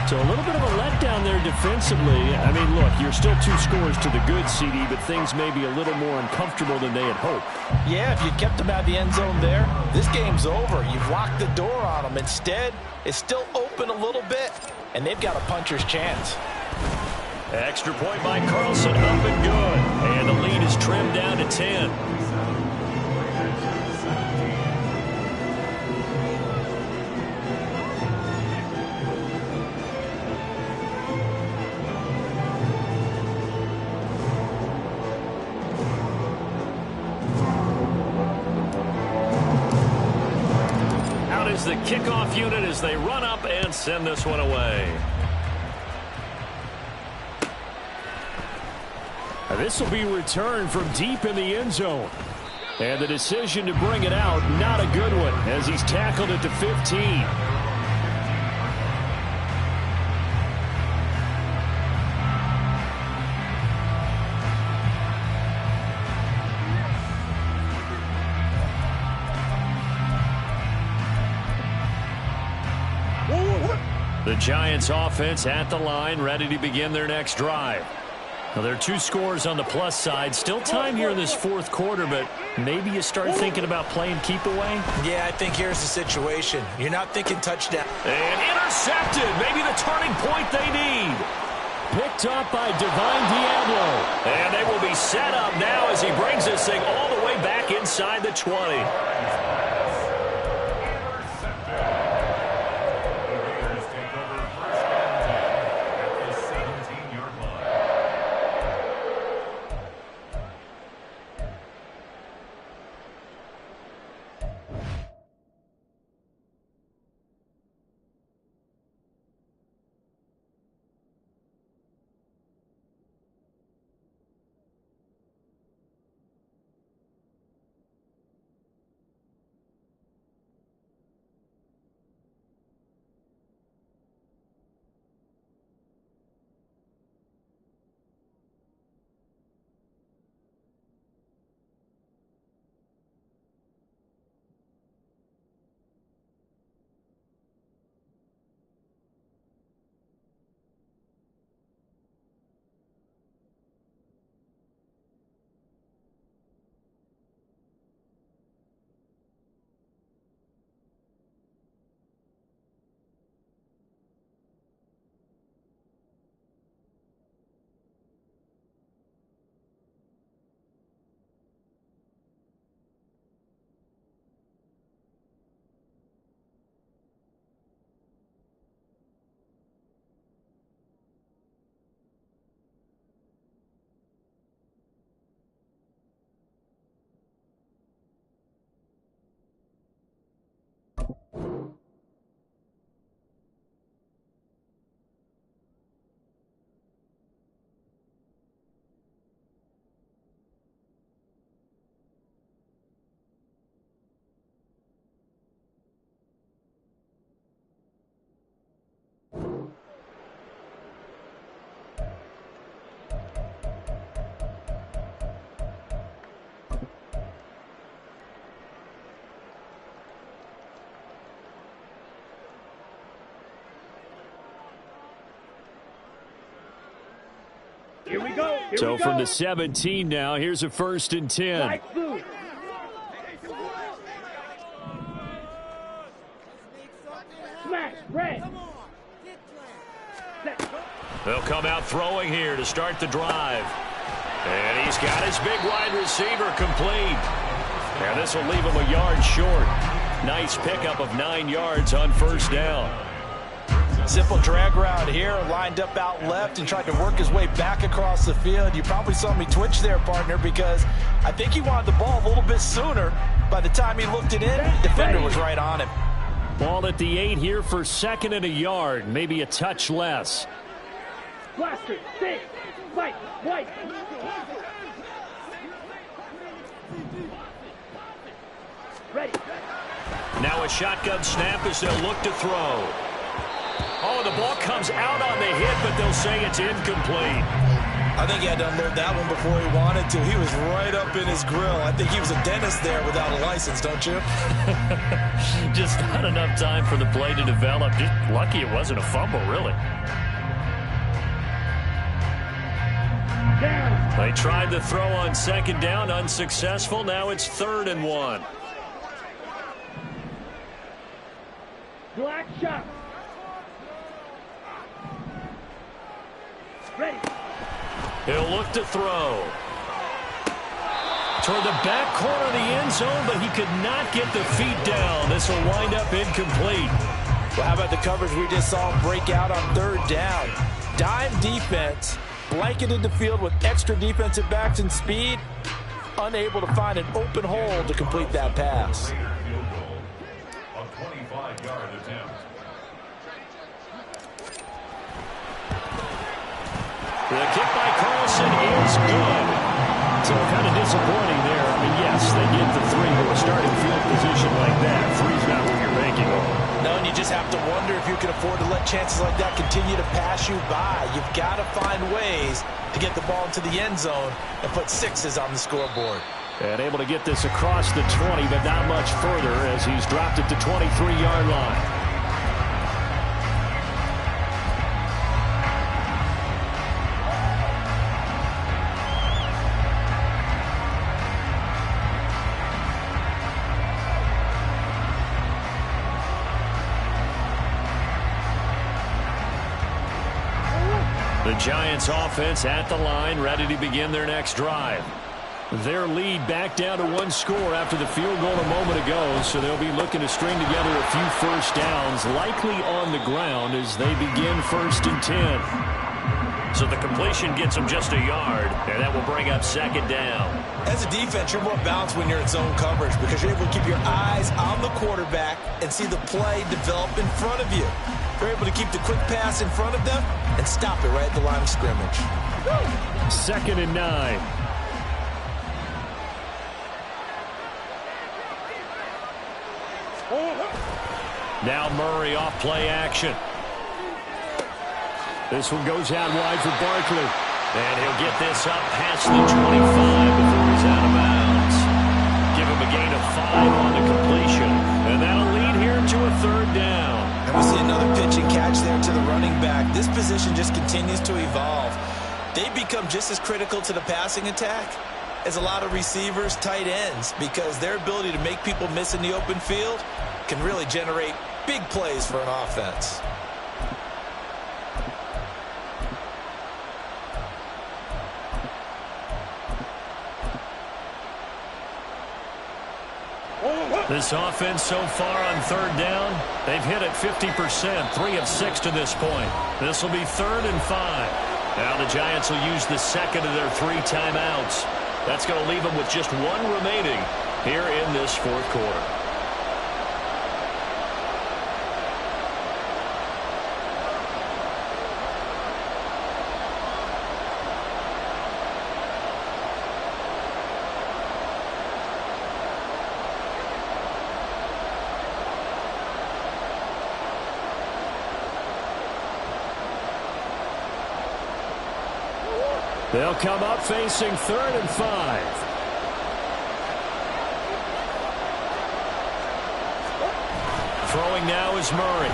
So a little bit of a letdown there defensively. I mean, look, you're still 2 scores to the good, CD, but things may be a little more uncomfortable than they had hoped. Yeah, if you kept them out of the end zone there, this game's over. You've locked the door on them. Instead, it's still open a little bit, and they've got a puncher's chance. Extra point by Carlson, up and good. And the lead is trimmed down to 10. The kickoff unit as they run up and send this one away. This will be returned from deep in the end zone. And the decision to bring it out, not a good one, as he's tackled it to 15. The Giants offense at the line, ready to begin their next drive. Now, there are 2 scores on the plus side. Still time here in this fourth quarter, but maybe you start thinking about playing keep away? Yeah, I think here's the situation. You're not thinking touchdown. And intercepted. Maybe the turning point they need. Picked up by Divine Diablo. And they will be set up now as he brings this thing all the way back inside the 20. Here we go. So from the 17 now, here's a 1st and 10. Like food. Smash, red. They'll come out throwing here to start the drive. And he's got his big wide receiver complete. And this will leave him a yard short. Nice pickup of 9 yards on 1st down. Simple drag route here, lined up out left and tried to work his way back across the field. You probably saw me twitch there, partner, because I think he wanted the ball a little bit sooner. By the time he looked it in, the defender was right on him. Ball at the 8 here for 2nd and a yard, maybe a touch less. Blaster, six, fight, white. Ready. Now a shotgun snap as they'll look to throw. Oh, the ball comes out on the hit, but they'll say it's incomplete. I think he had to unload that one before he wanted to. He was right up in his grill. I think he was a dentist there without a license, don't you? Just not enough time for the play to develop. Just lucky it wasn't a fumble, really. Down. They tried the throw on 2nd down, unsuccessful. Now it's 3rd and 1. Black shot. Ready. He'll look to throw. Toward the back corner of the end zone, but he could not get the feet down. This will wind up incomplete. Well, how about the coverage we just saw break out on 3rd down? Dime defense, blanketed the field with extra defensive backs and speed, unable to find an open hole to complete that pass. A 25-yard attempt. The kick by Carlson is good. So kind of disappointing there. I mean, yes, they get the 3 to a starting field position like that. 3's not what you're banking on. No, and you just have to wonder if you can afford to let chances like that continue to pass you by. You've got to find ways to get the ball into the end zone and put 6s on the scoreboard. And able to get this across the 20, but not much further as he's dropped it to 23-yard line. The Giants offense at the line, ready to begin their next drive. Their lead back down to one score after the field goal a moment ago, so they'll be looking to string together a few first downs, likely on the ground as they begin 1st and 10. So the completion gets them just a yard, and that will bring up 2nd down. As a defense, you're more balanced when you're in zone coverage because you're able to keep your eyes on the quarterback and see the play develop in front of you. You're able to keep the quick pass in front of them and stop it right at the line of scrimmage. 2nd and 9. Now Murray off play action. This one goes out wide for Barkley. And he'll get this up past the 25 before he's out of bounds. Give him a gain of 5 on the completion. And that'll lead here to a 3rd down. And we see another pitch and catch there to the running back. This position just continues to evolve. They become just as critical to the passing attack as a lot of receivers, tight ends, because their ability to make people miss in the open field can really generate big plays for an offense. This offense so far on 3rd down, they've hit it 50%, 3 of 6 to this point. This will be 3rd and 5. Now the Giants will use the 2nd of their 3 timeouts. That's going to leave them with just 1 remaining here in this 4th quarter. They'll come up facing 3rd and 5. Throwing now is Murray.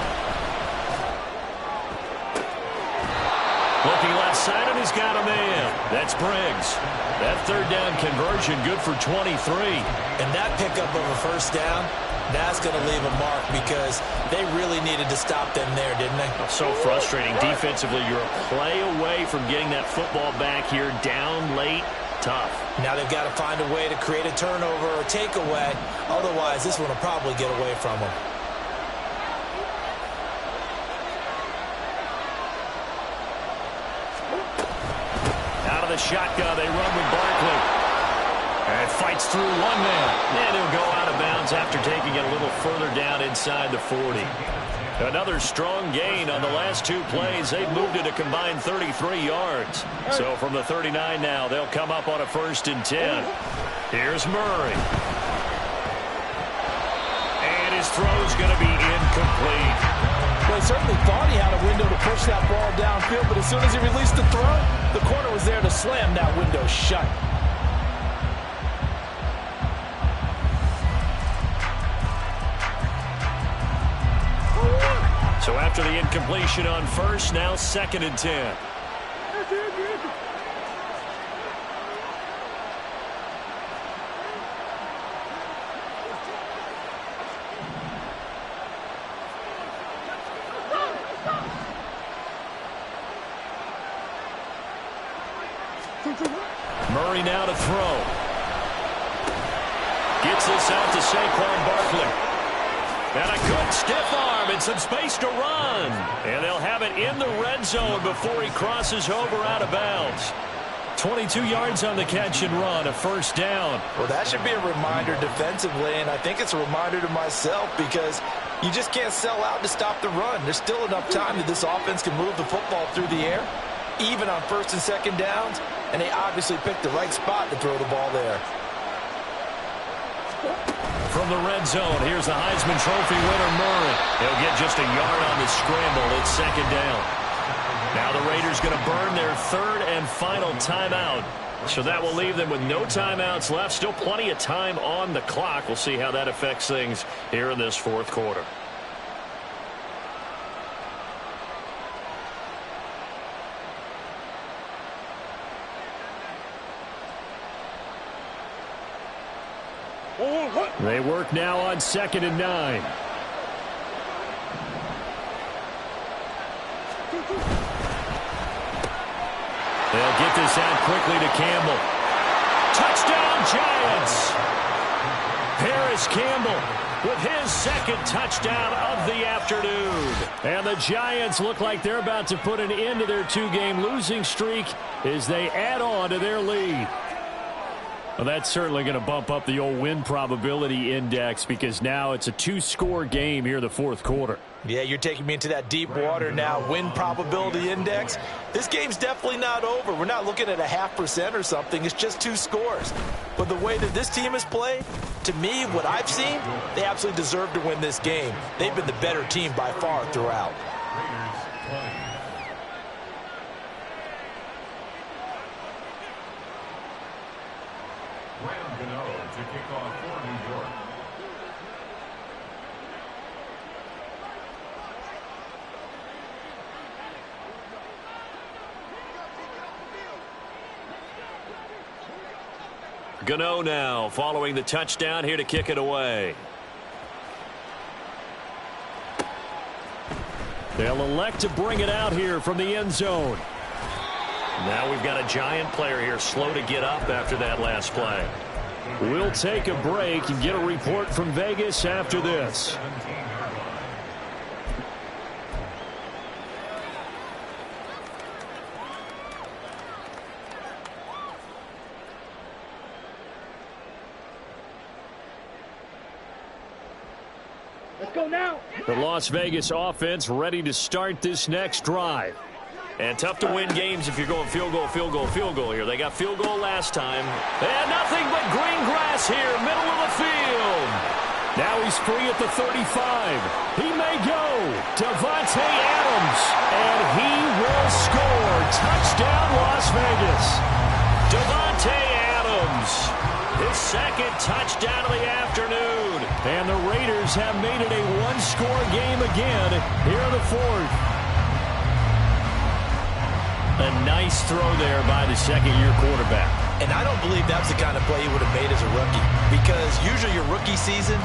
Looking left side, and he's got a man. That's Briggs. That 3rd down conversion good for 23. And that pickup of a 1st down, that's going to leave a mark because they really needed to stop them there, didn't they? So frustrating. Defensively, you're a play away from getting that football back here down late. Tough. Now they've got to find a way to create a turnover or takeaway. Otherwise, this one will probably get away from them. Out of the shotgun, they run with Barkley. And fights through one man. And he'll go out of bounds after taking it a little further down inside the 40. Another strong gain on the last 2 plays. They've moved it a combined 33 yards. So from the 39 now, they'll come up on a 1st and 10. Here's Murray. And his throw's going to be incomplete. Well, he certainly thought he had a window to push that ball downfield, but as soon as he released the throw, the corner was there to slam that window shut. So after the incompletion on 1st, now 2nd and 10. Murray now to throw. Gets this out to Saquon Barkley. And a good stiff arm and some space to run. And they'll have it in the red zone before he crosses over out of bounds. 22 yards on the catch and run, a 1st down. Well, that should be a reminder defensively, and I think it's a reminder to myself because you just can't sell out to stop the run. There's still enough time that this offense can move the football through the air, even on 1st and 2nd downs, and they obviously picked the right spot to throw the ball there. From the red zone, here's the Heisman Trophy winner, Murray. He'll get just a yard on the scramble. It's 2nd down. Now the Raiders going to burn their 3rd and final timeout. So that will leave them with no timeouts left. Still plenty of time on the clock. We'll see how that affects things here in this 4th quarter. They work now on 2nd and 9. They'll get this out quickly to Campbell. Touchdown, Giants! Paris Campbell with his second touchdown of the afternoon. And the Giants look like they're about to put an end to their two-game losing streak as they add on to their lead. Well, that's certainly going to bump up the old win probability index because now it's a two-score game here in the fourth quarter. Yeah, you're taking me into that deep water now. Win probability index. This game's definitely not over. We're not looking at a 0.5% or something. It's just 2 scores. But the way that this team has played, to me, what I've seen, they absolutely deserve to win this game. They've been the better team by far throughout. Graham Gano to kick off for New York. Gano now following the touchdown here to kick it away. They'll elect to bring it out here from the end zone. Now we've got a Giant player here slow to get up after that last play. We'll take a break and get a report from Vegas after this. 17-yard line. Let's go now. The Las Vegas offense ready to start this next drive. And tough to win games if you're going field goal, field goal, field goal here. They got field goal last time. And nothing but green grass here, middle of the field. Now he's free at the 35. He may go. Davante Adams. And he will score. Touchdown, Las Vegas. Davante Adams. His second touchdown of the afternoon. And the Raiders have made it a one-score game again here in the fourth. A nice throw there by the second-year quarterback. And I don't believe that's the kind of play he would have made as a rookie, because usually your rookie season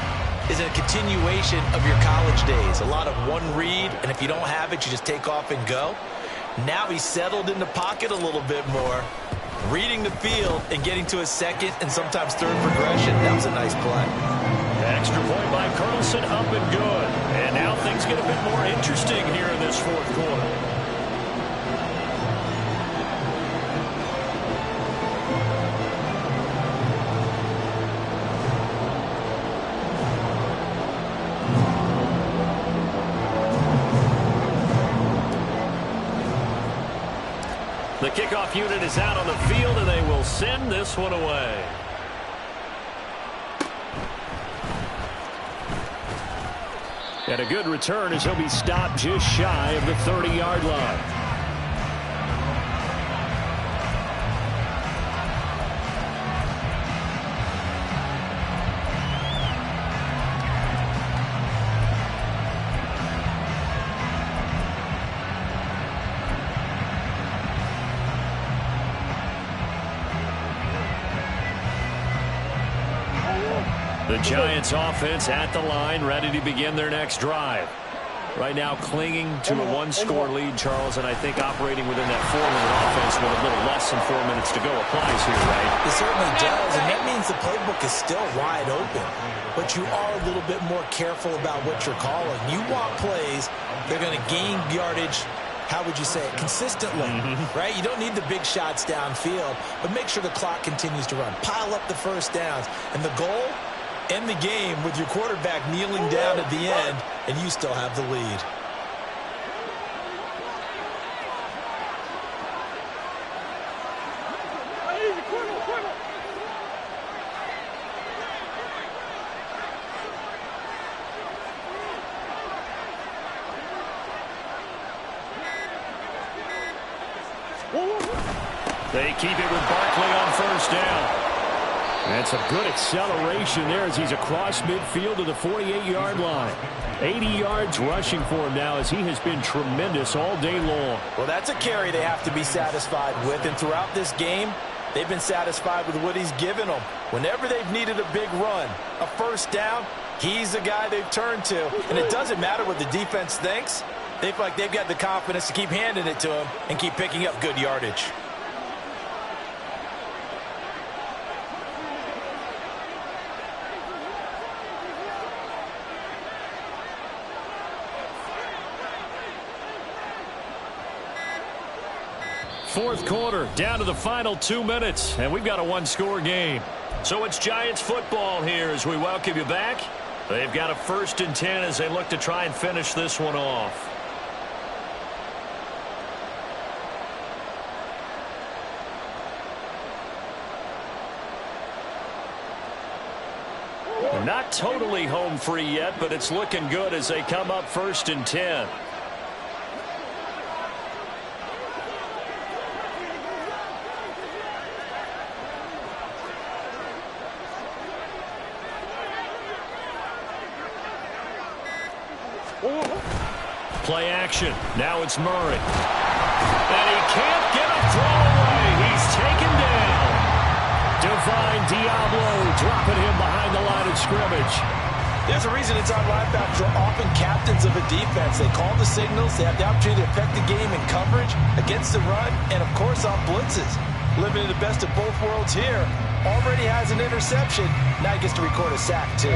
is a continuation of your college days. A lot of one read, and if you don't have it, you just take off and go. Now he's settled in the pocket a little bit more, reading the field and getting to his second and sometimes third progression. That was a nice play. Extra point by Carlson, up and good. And now things get a bit more interesting here in this fourth quarter. The kickoff unit is out on the field, and they will send this one away. And a good return as he'll be stopped just shy of the 30-yard line. The Giants offense at the line, ready to begin their next drive. Right now clinging to a one-score lead, Charles, and I think operating within that 4-minute offense with a little less than 4 minutes to go applies here, right? It certainly does, and that means the playbook is still wide open. But you are a little bit more careful about what you're calling. You want plays, they're going to gain yardage, how would you say it, consistently, right? You don't need the big shots downfield, but make sure the clock continues to run. Pile up the first downs, and the goal, end the game with your quarterback kneeling down at the end, and you still have the lead. They keep it with Barkley on first down. That's a good acceleration there as he's across midfield to the 48-yard line. 80 yards rushing for him now as he has been tremendous all day long. Well, that's a carry they have to be satisfied with, and throughout this game, they've been satisfied with what he's given them. Whenever they've needed a big run, a first down, he's the guy they've turned to. And it doesn't matter what the defense thinks. They feel like they've got the confidence to keep handing it to him and keep picking up good yardage. Fourth quarter, down to the final 2 minutes, and we've got a one-score game. So it's Giants football here as we welcome you back. They've got a 1st and 10 as they look to try and finish this one off. Not totally home free yet, but it's looking good as they come up 1st and 10. Play action. Now it's Murray. And he can't get a throw away. He's taken down. Divine Diablo dropping him behind the line of scrimmage. There's a reason inside linebackers are often captains of a defense. They call the signals. They have the opportunity to affect the game in coverage, against the run, and, of course, on blitzes. Living in the best of both worlds here. Already has an interception. Now he gets to record a sack, too.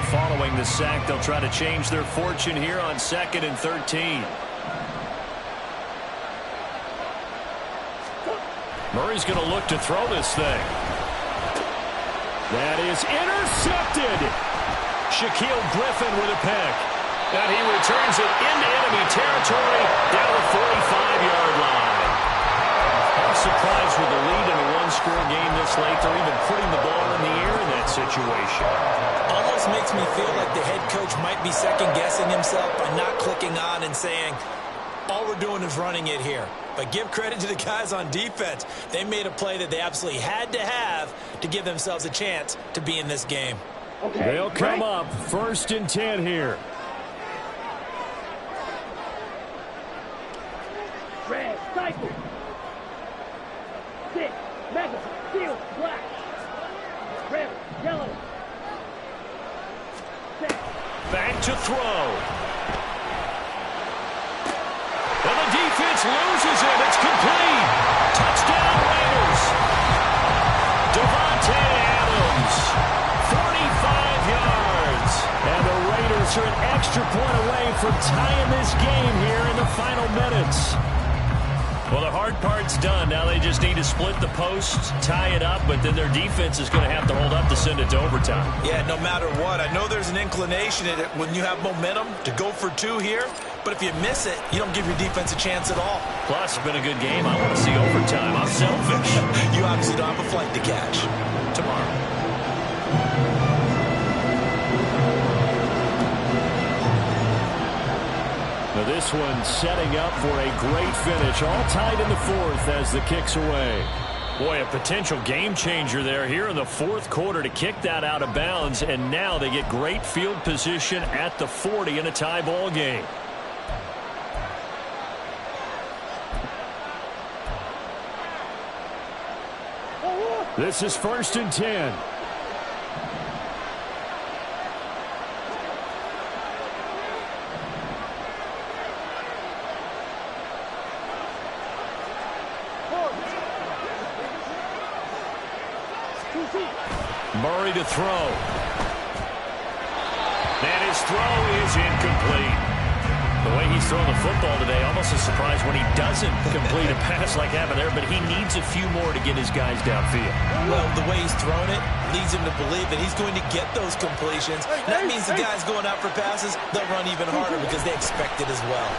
Following the sack, they'll try to change their fortune here on 2nd and 13. Murray's going to look to throw this thing. That is intercepted. Shaquille Griffin with a pick. And he returns it into enemy territory down the 45-yard line. I'm surprised with the lead in a one-score game this late. They're even putting the ball in the air in that situation. Almost makes me feel like the head coach might be second-guessing himself by not clicking on and saying, all we're doing is running it here. But give credit to the guys on defense. They made a play that they absolutely had to have to give themselves a chance to be in this game. Okay, they'll come up 1st and 10 here. Red, cycle. 6, mega, steel, black. Red, yellow. Back to throw. And the defense loses it. It's complete. Touchdown Raiders. Davante Adams. 45 yards. And the Raiders are an extra point away from tying this game here in the final minutes. Well, the hard part's done. Now they just need to split the post, tie it up, but then their defense is going to have to hold up to send it to overtime. Yeah, no matter what. I know there's an inclination in it when you have momentum to go for 2 here, but if you miss it, you don't give your defense a chance at all. Plus, it's been a good game. I want to see overtime. I'm selfish. You obviously don't have a flight to catch. Tomorrow. Now this one setting up for a great finish. All tied in the 4th as the kick's away. Boy, a potential game changer there here in the 4th quarter to kick that out of bounds. And now they get great field position at the 40 in a tie ball game. This is 1st and 10. Murray to throw. And his throw is incomplete. The way he's throwing the football today, almost a surprise when he doesn't complete a pass like having there, but he needs a few more to get his guys downfield. Well, the way he's thrown it leads him to believe that he's going to get those completions. That means the guys going out for passes, they'll run even harder because they expect it as well.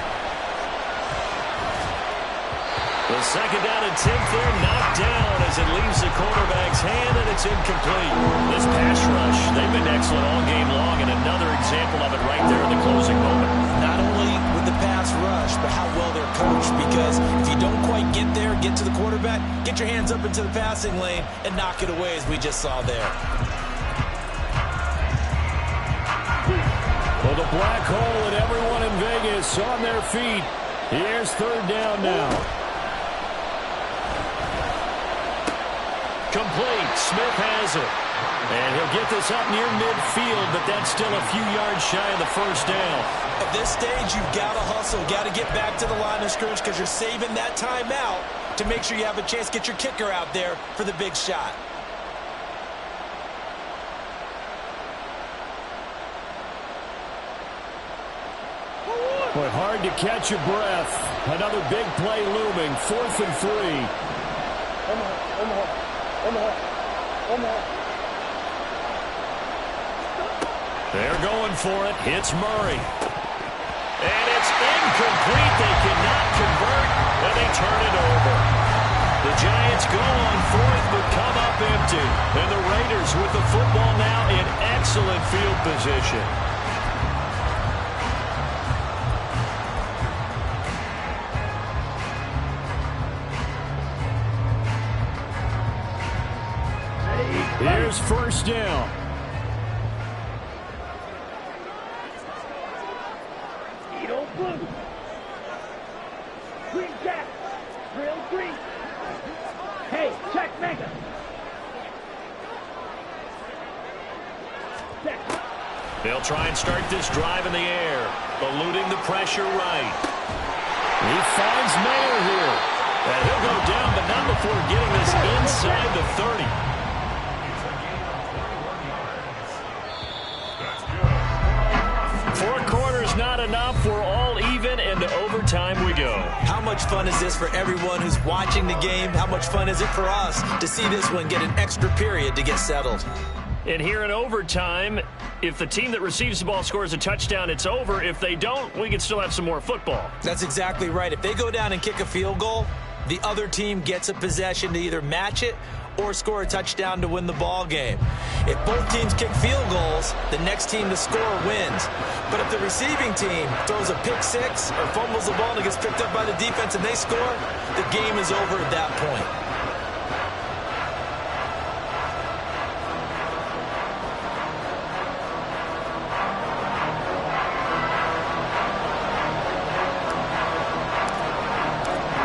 The 2nd down and 10th there, knocked down as it leaves the quarterback's hand, and it's incomplete. This pass rush, they've been excellent all game long, and another example of it right there in the closing moment. Not only with the pass rush, but how well they're coached, because if you don't quite get there, get to the quarterback, get your hands up into the passing lane and knock it away as we just saw there. Well, the black hole and everyone in Vegas on their feet. Here's 3rd down now. Complete. Smith has it. And he'll get this up near midfield, but that's still a few yards shy of the 1st down. At this stage, you've got to hustle, got to get back to the line of scrimmage because you're saving that timeout to make sure you have a chance to get your kicker out there for the big shot. But hard to catch your breath. Another big play looming. 4th and 3. They're going for it. Hits Murray. And it's incomplete. They cannot convert, and they turn it over. The Giants go on 4th, but come up empty. And the Raiders with the football now in excellent field position. Here's 1st down. Edo Blue. Green Jack. Real green. Hey, check Mega. Check. They'll try and start this drive in the air, eluding the pressure right. He finds Mayer here. And he'll go down, but not before getting this inside the 30. Four quarters not enough. We're all even, and to overtime we go. How much fun is this for everyone who's watching the game? How much fun is it for us to see this one get an extra period to get settled? And here in overtime, if the team that receives the ball scores a touchdown, it's over. If they don't, we can still have some more football. That's exactly right. If they go down and kick a field goal, the other team gets a possession to either match it or score a touchdown to win the ball game. If both teams kick field goals, the next team to score wins. But if the receiving team throws a pick six or fumbles the ball and it gets picked up by the defense and they score, the game is over at that point.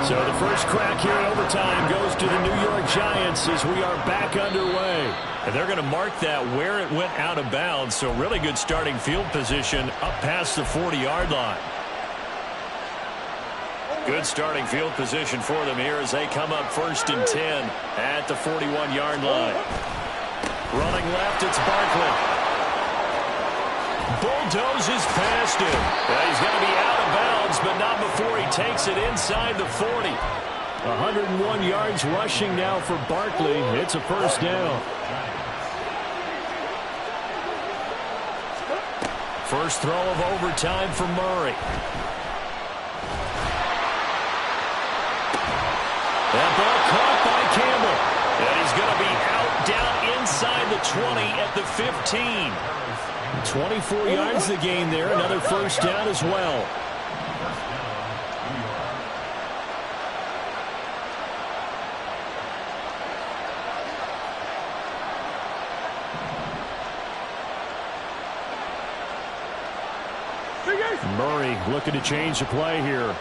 So the first crack here in overtime goes to the New York Giants as we are back underway. And they're going to mark that where it went out of bounds. So really good starting field position up past the 40-yard line. Good starting field position for them here as they come up 1st and 10 at the 41-yard line. Running left, it's Barkley. Bulldozes past him. He's going to be out of bounds, but not before he takes it inside the 40. 101 yards rushing now for Barkley. It's a 1st down. First throw of overtime for Murray. That ball caught by Campbell. And he's going to be out down inside the 20 at the 15. 24 yards the gain there. Another 1st down as well. Murray looking to change the play here.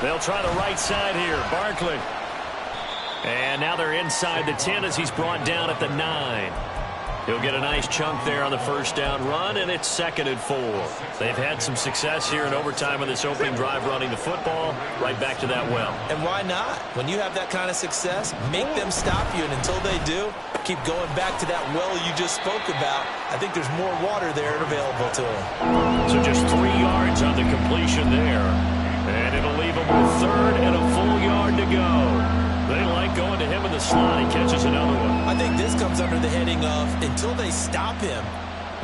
They'll try the right side here. Barkley. And now they're inside the 10 as he's brought down at the 9. He'll get a nice chunk there on the 1st down run, and it's 2nd and 4. They've had some success here in overtime in this opening drive running the football. Right back to that well. And why not? When you have that kind of success, make them stop you, and until they do, keep going back to that well you just spoke about. I think there's more water there available to them. So just 3 yards on the completion there. And it'll leave him with 3rd and a full yard to go. They like going to him in the slot. He catches another one. I think this comes under the heading of until they stop him,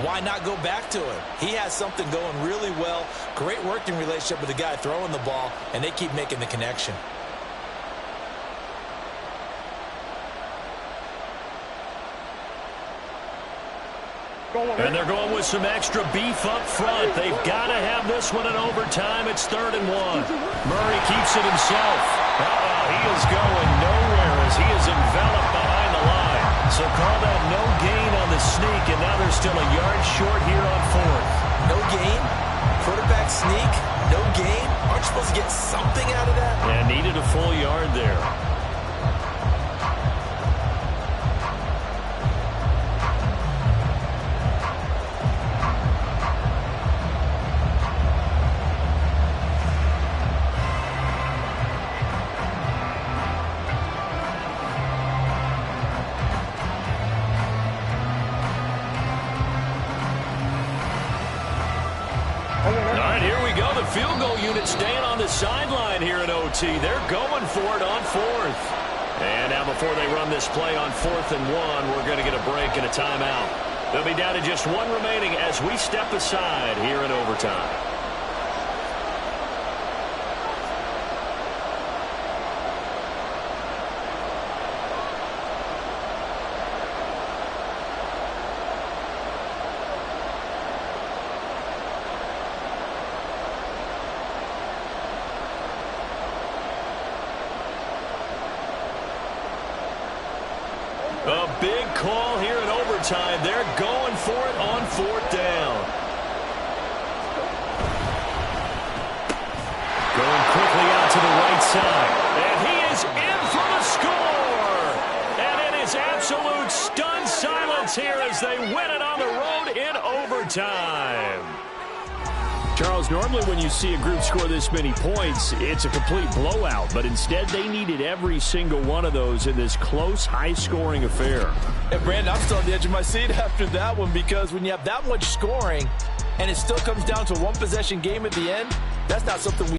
why not go back to him? He has something going really well. Great working relationship with the guy throwing the ball, and they keep making the connection. And they're going with some extra beef up front. They've got to have this one in overtime. It's 3rd and 1. Murray keeps it himself. He is going nowhere as he is enveloped behind the line. So call that no gain on the sneak, and now they're still a yard short here on 4th. No gain? Quarterback sneak? No gain? Aren't you supposed to get something out of that? And needed a full yard there. field goal unit staying on the sideline here in OT. They're going for it on fourth. And now before they run this play on 4th and 1, we're going to get a break and a timeout. They'll be down to just one remaining as we step aside here in overtime. A big call here in overtime. They're going for it on 4th down. Going quickly out to the right side. And he is in for the score. And it is absolute stunned silence here as they win it on the road in overtime. Charles, normally when you see a group score this many points, it's a complete blowout. But instead, they needed every single one of those in this close, high-scoring affair. And Brandon, I'm still on the edge of my seat after that one, because when you have that much scoring and it still comes down to a one-possession game at the end, that's not something we